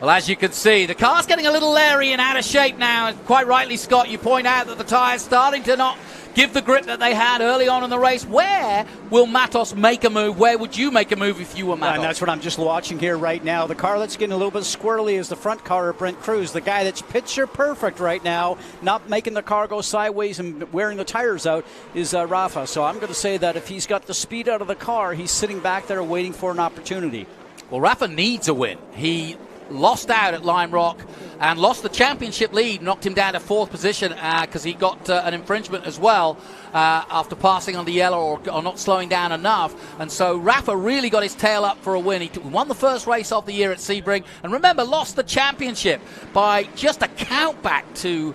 D: Well, as you can see, the car's getting a little leery and out of shape now. And quite rightly, Scott, you point out that the tyres starting to not give the grip that they had early on in the race. Where will Matos make a move? Where would you make a move if you were Matos?
A: And that's what I'm just watching here right now. The car that's getting a little bit squirrely is the front car of Brent Cruz, the guy that's picture perfect right now, not making the car go sideways and wearing the tires out, is Rafa. So I'm going to say that if he's got the speed out of the car, he's sitting back there waiting for an opportunity.
D: Well, Rafa needs a win. He lost out at Lime Rock and lost the championship lead, knocked him down to 4th position because he got an infringement as well after passing on the yellow or not slowing down enough. And so Rafa really got his tail up for a win. He won the first race of the year at Sebring, and remember, lost the championship by just a count back to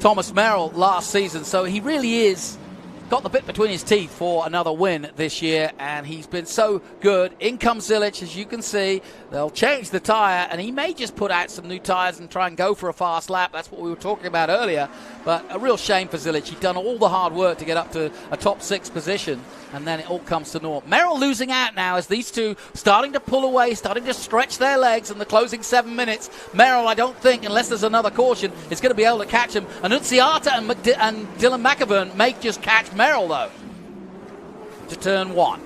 D: Thomas Merrill last season. So he really is got the bit between his teeth for another win this year, and he's been so good. In comes Zilic, as you can see. They'll change the tyre, and he may just put out some new tyres and try and go for a fast lap. That's what we were talking about earlier, but a real shame for Zilic. He'd done all the hard work to get up to a top 6 position, and then it all comes to naught. Merrill losing out now as these two starting to pull away, starting to stretch their legs in the closing 7 minutes. Merrill, I don't think, unless there's another caution, is going to be able to catch him. Annunziata and Dylan McAvern may just catch Merrill, though, to turn 1.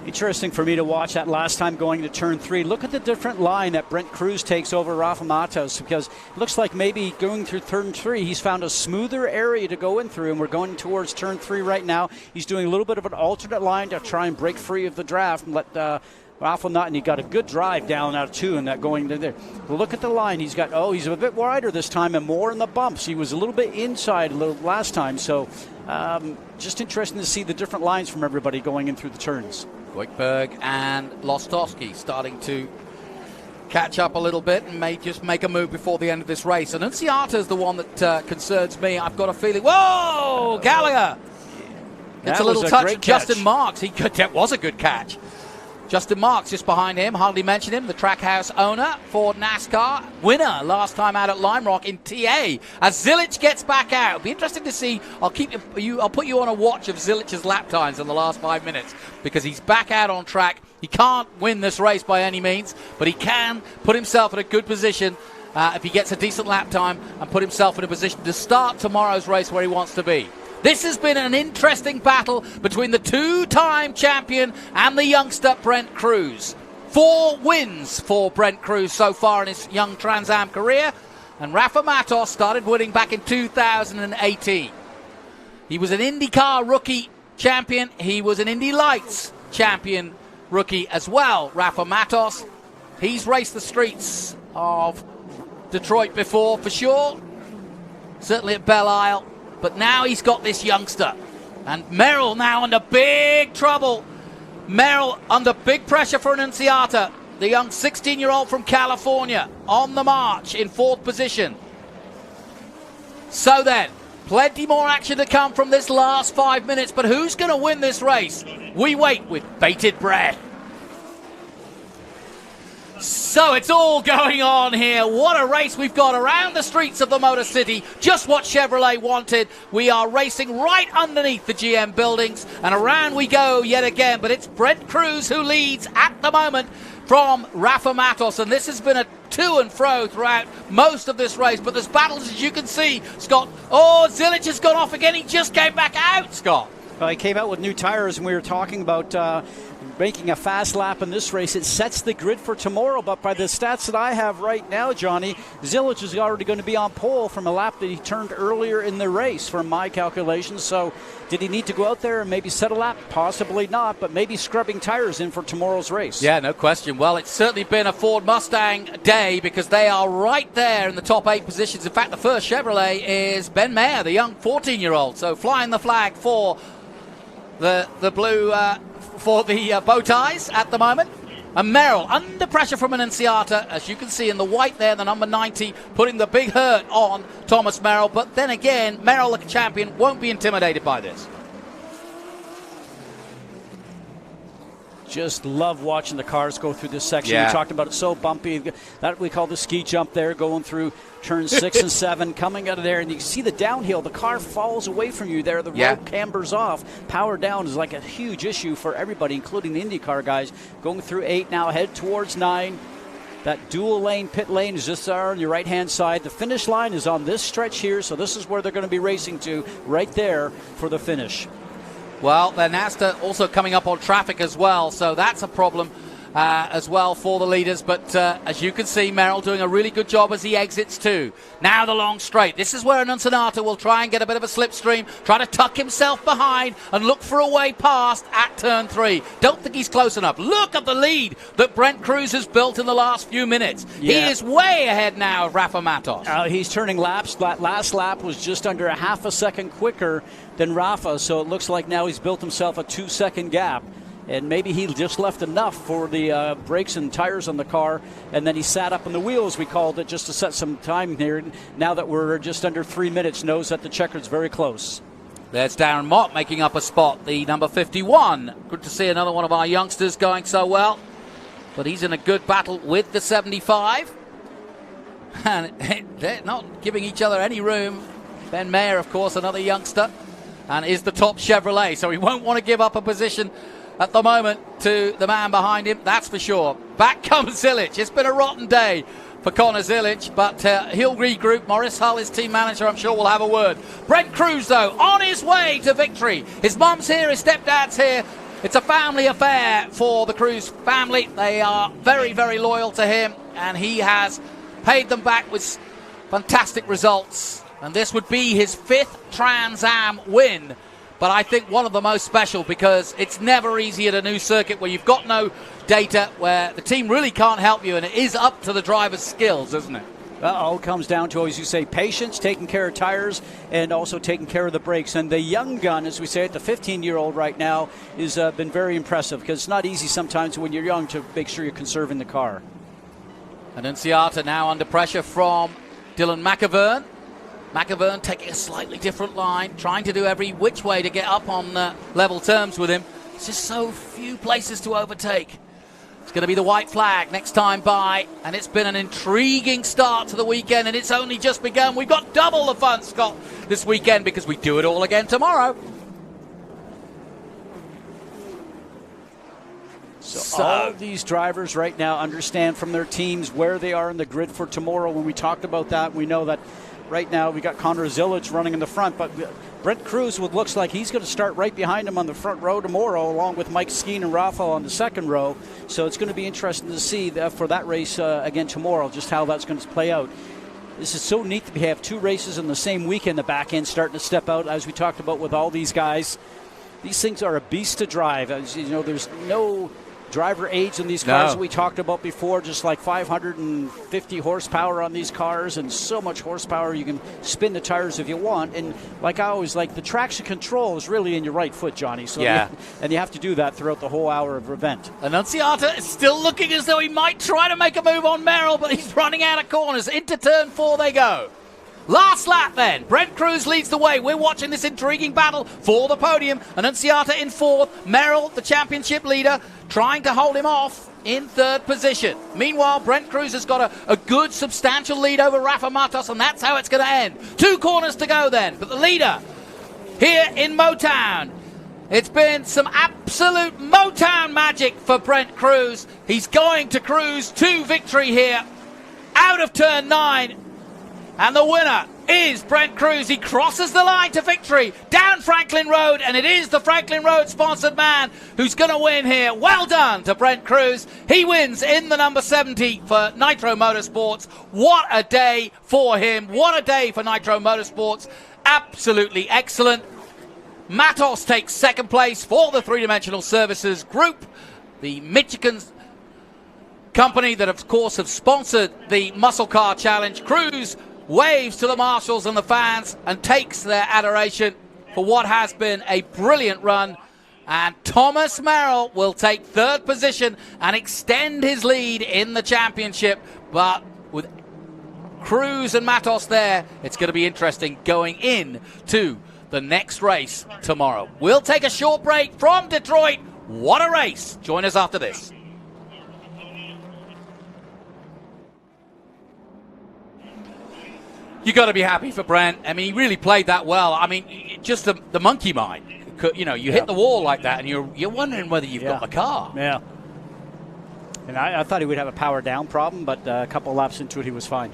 A: Interesting for me to watch that last time going to turn 3. Look at the different line that Brent Cruz takes over Rafa Matos, because it looks like maybe going through turn 3, he's found a smoother area to go in through, and we're going towards turn 3 right now. He's doing a little bit of an alternate line to try and break free of the draft and let Rafa not, and he got a good drive down out of 2 and that going to there. Well, look at the line. He's got, he's a bit wider this time and more in the bumps. He was a little bit inside last time, so just interesting to see the different lines from everybody going in through the turns.
D: Goikberg and Lostowski starting to catch up a little bit and may just make a move before the end of this race. And Annunziata is the one that concerns me. I've got a feeling. Whoa, Gallagher! It's a little touch of Justin Marks. That was a good catch. Justin Marks just behind him, hardly mentioned him, the Trackhouse owner for NASCAR, winner last time out at Lime Rock in TA. As Zilic gets back out, it'll be interesting to see. I'll put you on a watch of Zilic's lap times in the last 5 minutes, because he's back out on track. He can't win this race by any means, but he can put himself in a good position if he gets a decent lap time and put himself in a position to start tomorrow's race where he wants to be. This has been an interesting battle between the 2-time champion and the youngster Brent Cruz. 4 wins for Brent Cruz so far in his young Trans Am career, and Rafa Matos started winning back in 2018. He was an IndyCar rookie champion. He was an Indy Lights champion rookie as well, Rafa Matos. He's raced the streets of Detroit before, for sure, certainly at Belle Isle. But now he's got this youngster. And Merrill now under big trouble. Merrill under big pressure for Annunziata, the young 16-year-old from California, on the march in 4th position. So then, plenty more action to come from this last 5 minutes. But who's going to win this race? We wait with bated breath. So it's all going on here. What a race we've got around the streets of the Motor City. Just what Chevrolet wanted. We are racing right underneath the GM buildings, and around we go yet again. But it's Brent Cruz who leads at the moment from Rafa Matos, and this has been a to and fro throughout most of this race. But there's battles, as you can see, Scott. Oh, Zilic has gone off again. He just came back out, Scott.
A: Well, he came out with new tires, and we were talking about making a fast lap in this race. It sets the grid for tomorrow, but by the stats that I have right now, Johnny, Zilic is already going to be on pole from a lap that he turned earlier in the race from my calculations. So did he need to go out there and maybe set a lap? Possibly not, but maybe scrubbing tires in for tomorrow's race.
D: Yeah, no question. Well, it's certainly been a Ford Mustang day, because they are right there in the top 8 positions. In fact, the first Chevrolet is Ben Mayer, the young 14-year-old. So flying the flag for the blue, for the bow ties at the moment. And Merrill under pressure from Annunziata, as you can see in the white there, the number 90, putting the big hurt on Thomas Merrill. But then again, Merrill, the champion, won't be intimidated by this.
A: Just love watching the cars go through this section.
D: Yeah.
A: We talked about it, so bumpy. That we call the ski jump there, going through turns 6 and 7, coming out of there, and you can see the downhill. The car falls away from you there. The road cambers off. Power down is like a huge issue for everybody, including the IndyCar guys. Going through 8 now, head towards 9. That dual lane pit lane is just there on your right-hand side. The finish line is on this stretch here, so this is where they're going to be racing to, right there for the finish.
D: Well, then Asta also coming up on traffic as well, so that's a problem as well for the leaders. But as you can see, Merrill doing a really good job as he exits too. Now the long straight. This is where Annunziata will try and get a bit of a slipstream, try to tuck himself behind and look for a way past at turn 3. Don't think he's close enough. Look at the lead that Brent Cruz has built in the last few minutes.
A: Yeah.
D: He is way ahead now of Rafa Matos.
A: He's turning laps. That last lap was just under a half a second quicker than Rafa, so it looks like now he's built himself a 2-second gap. And maybe he just left enough for the brakes and tires on the car, and then he sat up on the wheels, we called it, just to set some time here. Now that we're just under 3 minutes, knows that the checker's very close.
D: There's Darren Mott making up a spot, the number 51. Good to see another one of our youngsters going so well. But he's in a good battle with the 75. And they're not giving each other any room. Ben Mayer, of course, another youngster, and is the top Chevrolet, so he won't want to give up a position at the moment to the man behind him, that's for sure. Back comes Zilic. It's been a rotten day for Connor Zilic, but he'll regroup. Maurice Hull, his team manager, I'm sure will have a word. Brent Cruz, though, on his way to victory. His mum's here, his stepdad's here. It's a family affair for the Cruz family. They are very, very loyal to him, and he has paid them back with fantastic results. And this would be his 5th Trans Am win. But I think one of the most special, because it's never easy at a new circuit where you've got no data, where the team really can't help you, and it is up to the driver's skills, isn't it?
A: Well, all comes down to, as you say, patience, taking care of tires, and also taking care of the brakes. And the young gun, as we say it, the 15-year-old right now, has been very impressive, because it's not easy sometimes when you're young to make sure you're conserving the car.
D: Annunziata now under pressure from Dylan McIvern. McIvern taking a slightly different line, trying to do every which way to get up on level terms with him. It's just so few places to overtake. It's going to be the white flag next time by, and it's been an intriguing start to the weekend, and it's only just begun. We've got double the fun, Scott, this weekend, because we do it all again tomorrow.
A: So all these drivers right now understand from their teams where they are in the grid for tomorrow. When we talked about that, we know that right now we got Connor Zilic running in the front, but Brent Cruz looks like he's going to start right behind him on the front row tomorrow, along with Mike Skeen and Rafa on the second row. So it's going to be interesting to see for that race again tomorrow, just how that's going to play out. This is so neat to have 2 races in the same weekend, the back end starting to step out, as we talked about with all these guys. These things are a beast to drive. As you know, there's no driver age in these cars that we talked about before, just like 550 horsepower on these cars, and so much horsepower you can spin the tires if you want. And like I always like, the traction control is really in your right foot, Johnny. So and you have to do that throughout the whole hour of event.
D: Annunziata is still looking as though he might try to make a move on Merrill, but he's running out of corners. Into turn 4 they go. Last lap then. Brent Cruz leads the way. We're watching this intriguing battle for the podium. Annunziata in 4th. Merrill, the championship leader, trying to hold him off in 3rd position. Meanwhile, Brent Cruz has got a good substantial lead over Rafa Matos, and that's how it's going to end. 2 corners to go then. But the leader here in Motown, it's been some absolute Motown magic for Brent Cruz. He's going to cruise to victory here out of turn 9. And the winner is Brent Cruz. He crosses the line to victory down Franklin Road, and it is the Franklin Road sponsored man who's going to win here. Well done to Brent Cruz. He wins in the number 70 for Nitro Motorsports. What a day for him. What a day for Nitro Motorsports. Absolutely excellent. Matos takes 2nd place for the 3-Dimensional Services Group. The Michigan company that, of course, have sponsored the Muscle Car Challenge. Cruz waves to the marshals and the fans and takes their adoration for what has been a brilliant run. And Thomas Merrill will take 3rd position and extend his lead in the championship. But with Cruz and Matos there, it's going to be interesting going in to the next race tomorrow. We'll take a short break from Detroit. What a race. Join us after this. You got to be happy for Brent. I mean, he really played that well. I mean, just the monkey mind. You know, you hit the wall like that, and you're wondering whether you've got the car.
A: Yeah. And I thought he would have a power down problem, but a couple laps into it, he was fine.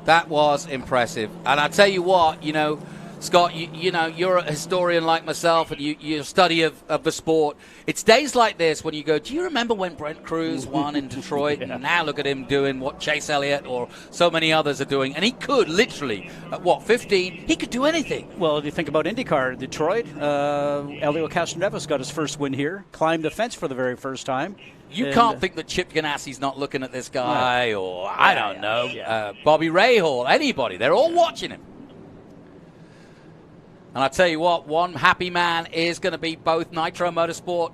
D: That was impressive. And I tell you what, you know, Scott, you know, you're a historian like myself, and you study of the sport. It's days like this when you go, do you remember when Brent Cruz won in Detroit?
E: Yeah.
D: And now look at him doing what Chase Elliott or so many others are doing. And he could literally, at 15, he could do anything.
E: Well, if you think about IndyCar, Detroit, Elio Castroneves got his first win here, climbed the fence for the very first time.
D: You can't think that Chip Ganassi's not looking at this guy, or I don't know, Bobby Rahal, anybody. They're all watching him. And I tell you what, one happy man is going to be both Nitro Motorsport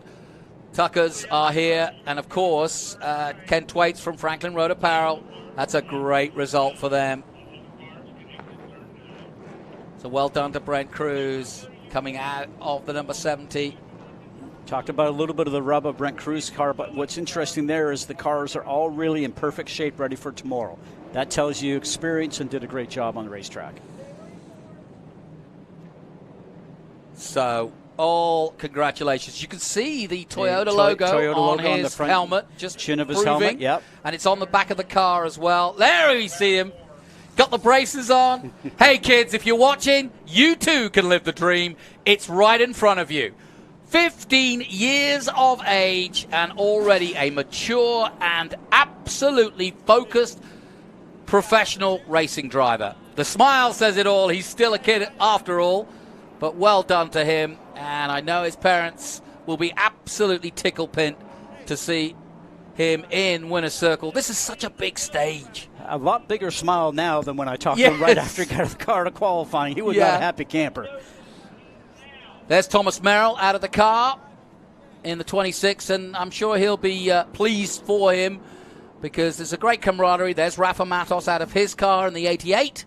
D: Tuckers are here, and of course, Ken Thwaites from Franklin Road Apparel. That's a great result for them. So well done to Brent Cruz coming out of the number 70.
E: Talked about a little bit of the rub of Brent Cruz's car, but what's interesting there is the cars are all really in perfect shape, ready for tomorrow. That tells you experience and did a great job on the racetrack.
D: So, all congratulations. You can see the Toyota logo on his
E: the front
D: helmet, just
E: chin of his helmet, yep.
D: And it's on the back of the car as well. There we see him. Got the braces on. Hey, kids, if you're watching, you too can live the dream. It's right in front of you. 15 years of age and already a mature and absolutely focused professional racing driver. The smile says it all. He's still a kid after all. But well done to him, and I know his parents will be absolutely tickle-pink to see him in winner's circle. This is such a big stage.
E: A lot bigger smile now than when I talked to him right after he got out of the car to qualifying. He was not a happy camper.
D: There's Thomas Merrill out of the car in the 26, and I'm sure he'll be pleased for him because there's a great camaraderie. There's Rafa Matos out of his car in the 88.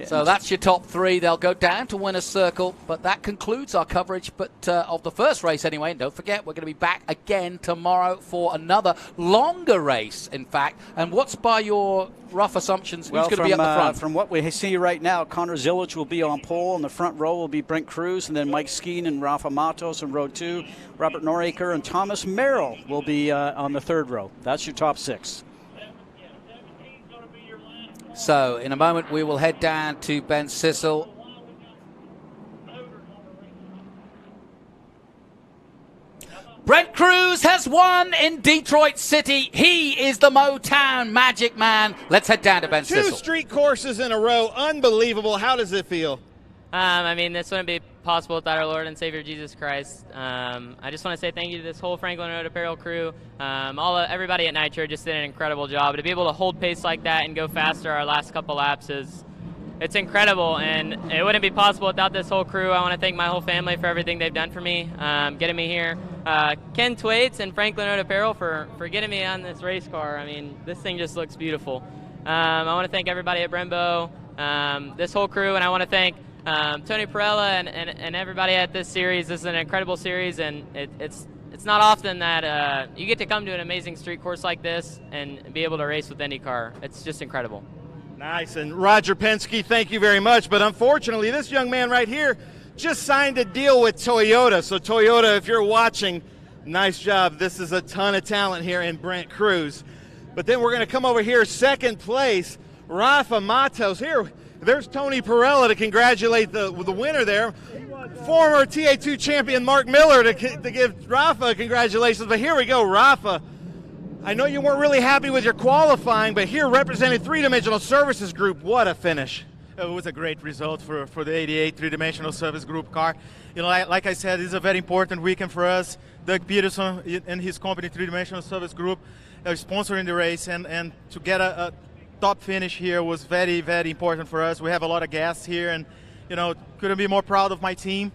D: So that's your top three. They'll go down to winner's circle, but that concludes our coverage of the first race anyway. And don't forget, we're going to be back again tomorrow for another longer race, in fact. And what's by your rough assumptions? Who's going to be up the front?
E: From what we see right now, Connor Zilic will be on pole. In the front row will be Brent Cruz, and then Mike Skeen and Rafa Matos in row 2. Robert Noraker and Thomas Merrill will be on the third row. That's your top 6.
D: So, in a moment, we will head down to Ben Sissel. Brent Cruz has won in Detroit City. He is the Motown Magic Man. Let's head down to Ben Sissel.
J: 2 street courses in a row. Unbelievable. How does it feel?
M: I mean, this wouldn't be possible without our Lord and Savior Jesus Christ. I just want to say thank you to this whole Franklin Road Apparel crew. Everybody at Nitro just did an incredible job. To be able to hold pace like that and go faster our last couple laps it's incredible, and it wouldn't be possible without this whole crew. I want to thank my whole family for everything they've done for me, getting me here. Ken Thwaites and Franklin Road Apparel for getting me on this race car. I mean, this thing just looks beautiful. I want to thank everybody at Brembo, this whole crew, and I want to thank Tony Perella and everybody at this series. This is an incredible series, and it's not often that you get to come to an amazing street course like this and be able to race with IndyCar. It's just incredible.
J: Nice. And Roger Penske, thank you very much. But unfortunately, this young man right here just signed a deal with Toyota. So Toyota, if you're watching, nice job. This is a ton of talent here in Brent Cruz. But then we're going to come over here, second place, Rafa Matos. Here, there's Tony Perella to congratulate the winner there. Former TA2 champion Mark Miller to give Rafa congratulations. But here we go, Rafa. I know you weren't really happy with your qualifying, but here representing Three-Dimensional Services Group, what a finish.
O: It was a great result for the 88 Three-Dimensional Service Group car. You know, like I said, this is a very important weekend for us. Doug Peterson and his company, Three-Dimensional Service Group, are sponsoring the race, and to get a top finish here was very, very important for us. We have a lot of guests here, and you know, couldn't be more proud of my team.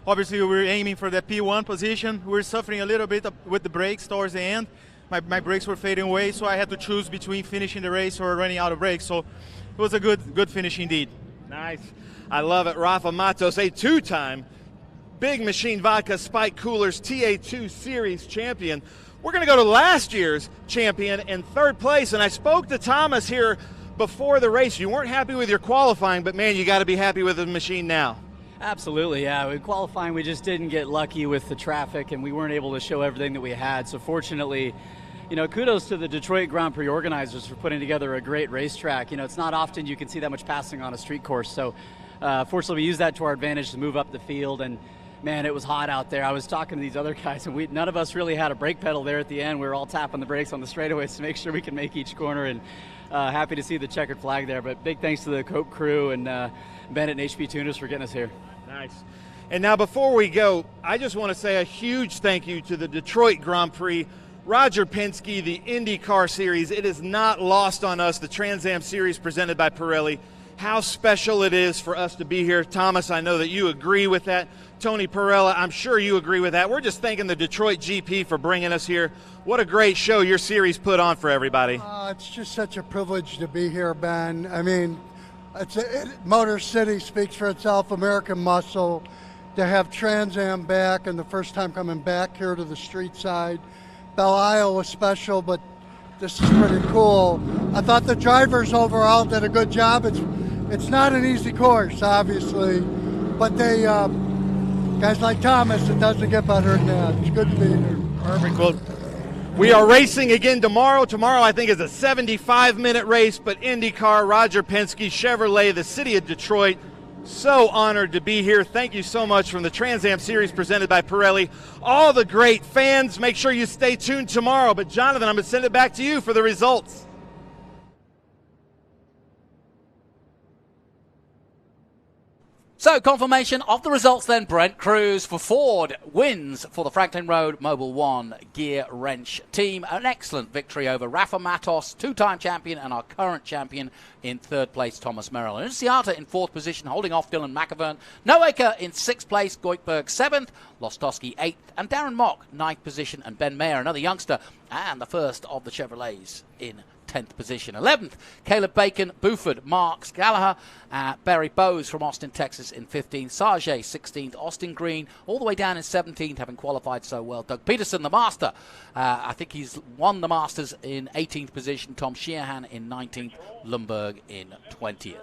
O: Obviously, we were aiming for the P1 position. We were suffering a little bit with the brakes towards the end. My brakes were fading away, so I had to choose between finishing the race or running out of brakes. So it was a good finish indeed.
J: Nice. I love it. Rafa Matos, a 2-time Big Machine Vodka Spike Coolers TA2 Series champion. We're going to go to last year's champion in third place, and I spoke to Thomas here before the race. You weren't happy with your qualifying, but man, you got to be happy with the machine now.
C: Absolutely, yeah. With qualifying, we just didn't get lucky with the traffic, and we weren't able to show everything that we had. So fortunately, you know, kudos to the Detroit Grand Prix organizers for putting together a great racetrack. You know, it's not often you can see that much passing on a street course. So fortunately, we used that to our advantage to move up the field. And man, it was hot out there. I was talking to these other guys, and none of us really had a brake pedal there at the end. We were all tapping the brakes on the straightaways to make sure we could make each corner. And happy to see the checkered flag there. But big thanks to the Cope crew and Bennett and HP Tuners for getting us here.
J: Nice. And now before we go, I just want to say a huge thank you to the Detroit Grand Prix, Roger Penske, the IndyCar Series. It is not lost on us, the Trans Am Series presented by Pirelli, how special it is for us to be here. Thomas, I know that you agree with that. Tony Perella, I'm sure you agree with that. We're just thanking the Detroit GP for bringing us here. What a great show your series put on for everybody.
F: It's just such a privilege to be here, Ben. I mean, Motor City speaks for itself, American muscle. To have Trans Am back and the first time coming back here to the street side. Belle Isle was special, but this is pretty cool. I thought the drivers overall did a good job. It's not an easy course, obviously, but they guys like Thomas, it doesn't get better than that. It's good to be here.
J: Perfect. Well, we are racing again tomorrow. Tomorrow, I think, is a 75-minute race, but IndyCar, Roger Penske, Chevrolet, the city of Detroit. So honored to be here. Thank you so much from the Trans Am Series presented by Pirelli. All the great fans, make sure you stay tuned tomorrow. But Jonathan, I'm going to send it back to you for the results.
D: So, confirmation of the results then. Brent Cruz for Ford wins for the Franklin Road Mobil 1 Gear Wrench team. An excellent victory over Rafa Matos, two-time champion, and our current champion in third place, Thomas Merrill. And Ciata in fourth position, holding off Dylan McAvern. Noaker in sixth place, Goikberg seventh, Lostowski eighth, and Darren Mock ninth position, and Ben Mayer, another youngster, and the first of the Chevrolets in 10th position. 11th, Caleb Bacon, Buford, Marks, Gallagher, Barry Bowes from Austin, Texas in 15th, Sargé 16th, Austin Green all the way down in 17th, having qualified so well. Doug Peterson, the Master, I think he's won the Masters in 18th position. Tom Sheehan in 19th, Lundberg in 20th.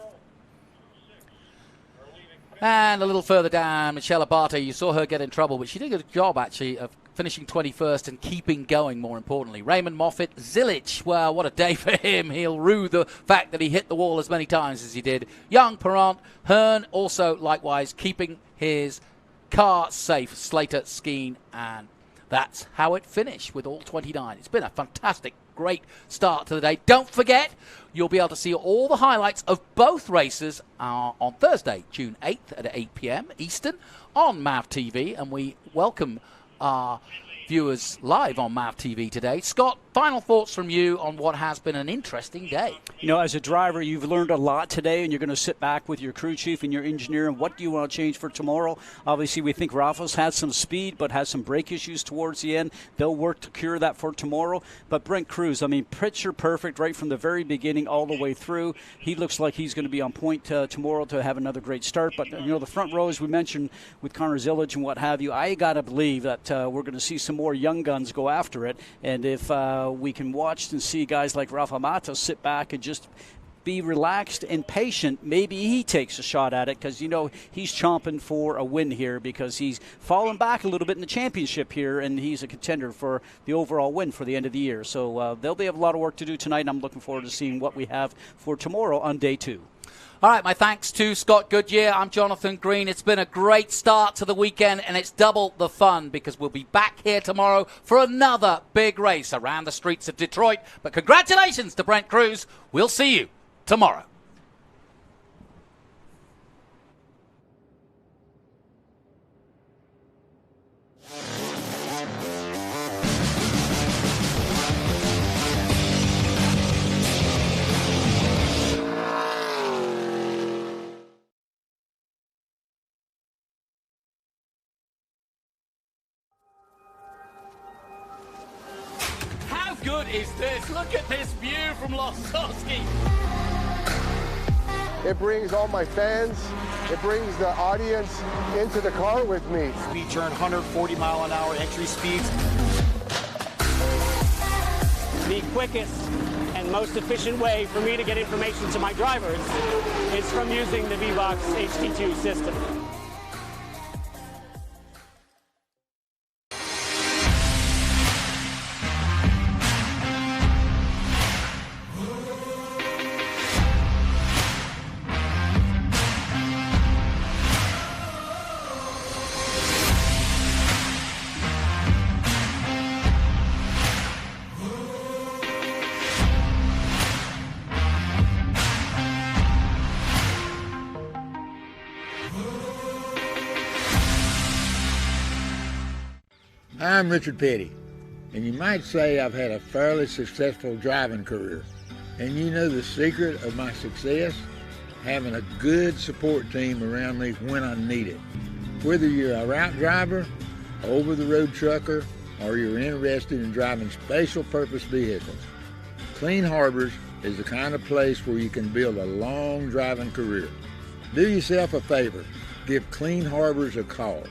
D: And a little further down, Michelle Abate, you saw her get in trouble, but she did a good job, actually, of finishing 21st and keeping going, more importantly. Raymond Moffitt, Zilich, well, what a day for him. He'll rue the fact that he hit the wall as many times as he did. Young, Perrant, Hearn, also likewise keeping his car safe. Slater, Skeen, and that's how it finished with all 29. It's been a fantastic, great start to the day. Don't forget, you'll be able to see all the highlights of both races on Thursday, June 8th at 8 p.m. Eastern on MAV TV, and we welcome our viewers live on MAV TV today. Scott, final thoughts from you on what has been an interesting day.
A: You know, as a driver, you've learned a lot today, and you're going to sit back with your crew chief and your engineer, and what do you want to change for tomorrow? Obviously, we think Rafa's had some speed, but has some brake issues towards the end. They'll work to cure that for tomorrow. But Brent Cruz, I mean, picture perfect right from the very beginning all the way through. He looks like he's going to be on point tomorrow to have another great start. But, you know, the front row, as we mentioned, with Connor Zillage and what have you, I got to believe that we're going to see some more young guns go after it. And if we can watch and see guys like Rafa Matos sit back and just be relaxed and patient, maybe he takes a shot at it, because, you know, he's chomping for a win here because he's fallen back a little bit in the championship here, and he's a contender for the overall win for the end of the year. So they'll have a lot of work to do tonight, and I'm looking forward to seeing what we have for tomorrow on day 2.
D: All right, my thanks to Scott Goodyear. I'm Jonathan Green. It's been a great start to the weekend, and it's double the fun because we'll be back here tomorrow for another big race around the streets of Detroit. But congratulations to Brent Cruz. We'll see you tomorrow. How good is this? Look at this view from Lostowski.
G: It brings all my fans, it brings the audience into the car with me.
I: Speed turn, 140 mile an hour entry speeds.
X: The quickest and most efficient way for me to get information to my drivers is from using the V-Box HT2 system.
K: Hi, I'm Richard Petty, and you might say I've had a fairly successful driving career. And you know the secret of my success? Having a good support team around me when I need it. Whether you're a route driver, over-the-road trucker, or you're interested in driving special purpose vehicles, Clean Harbors is the kind of place where you can build a long driving career. Do yourself a favor, give Clean Harbors a call.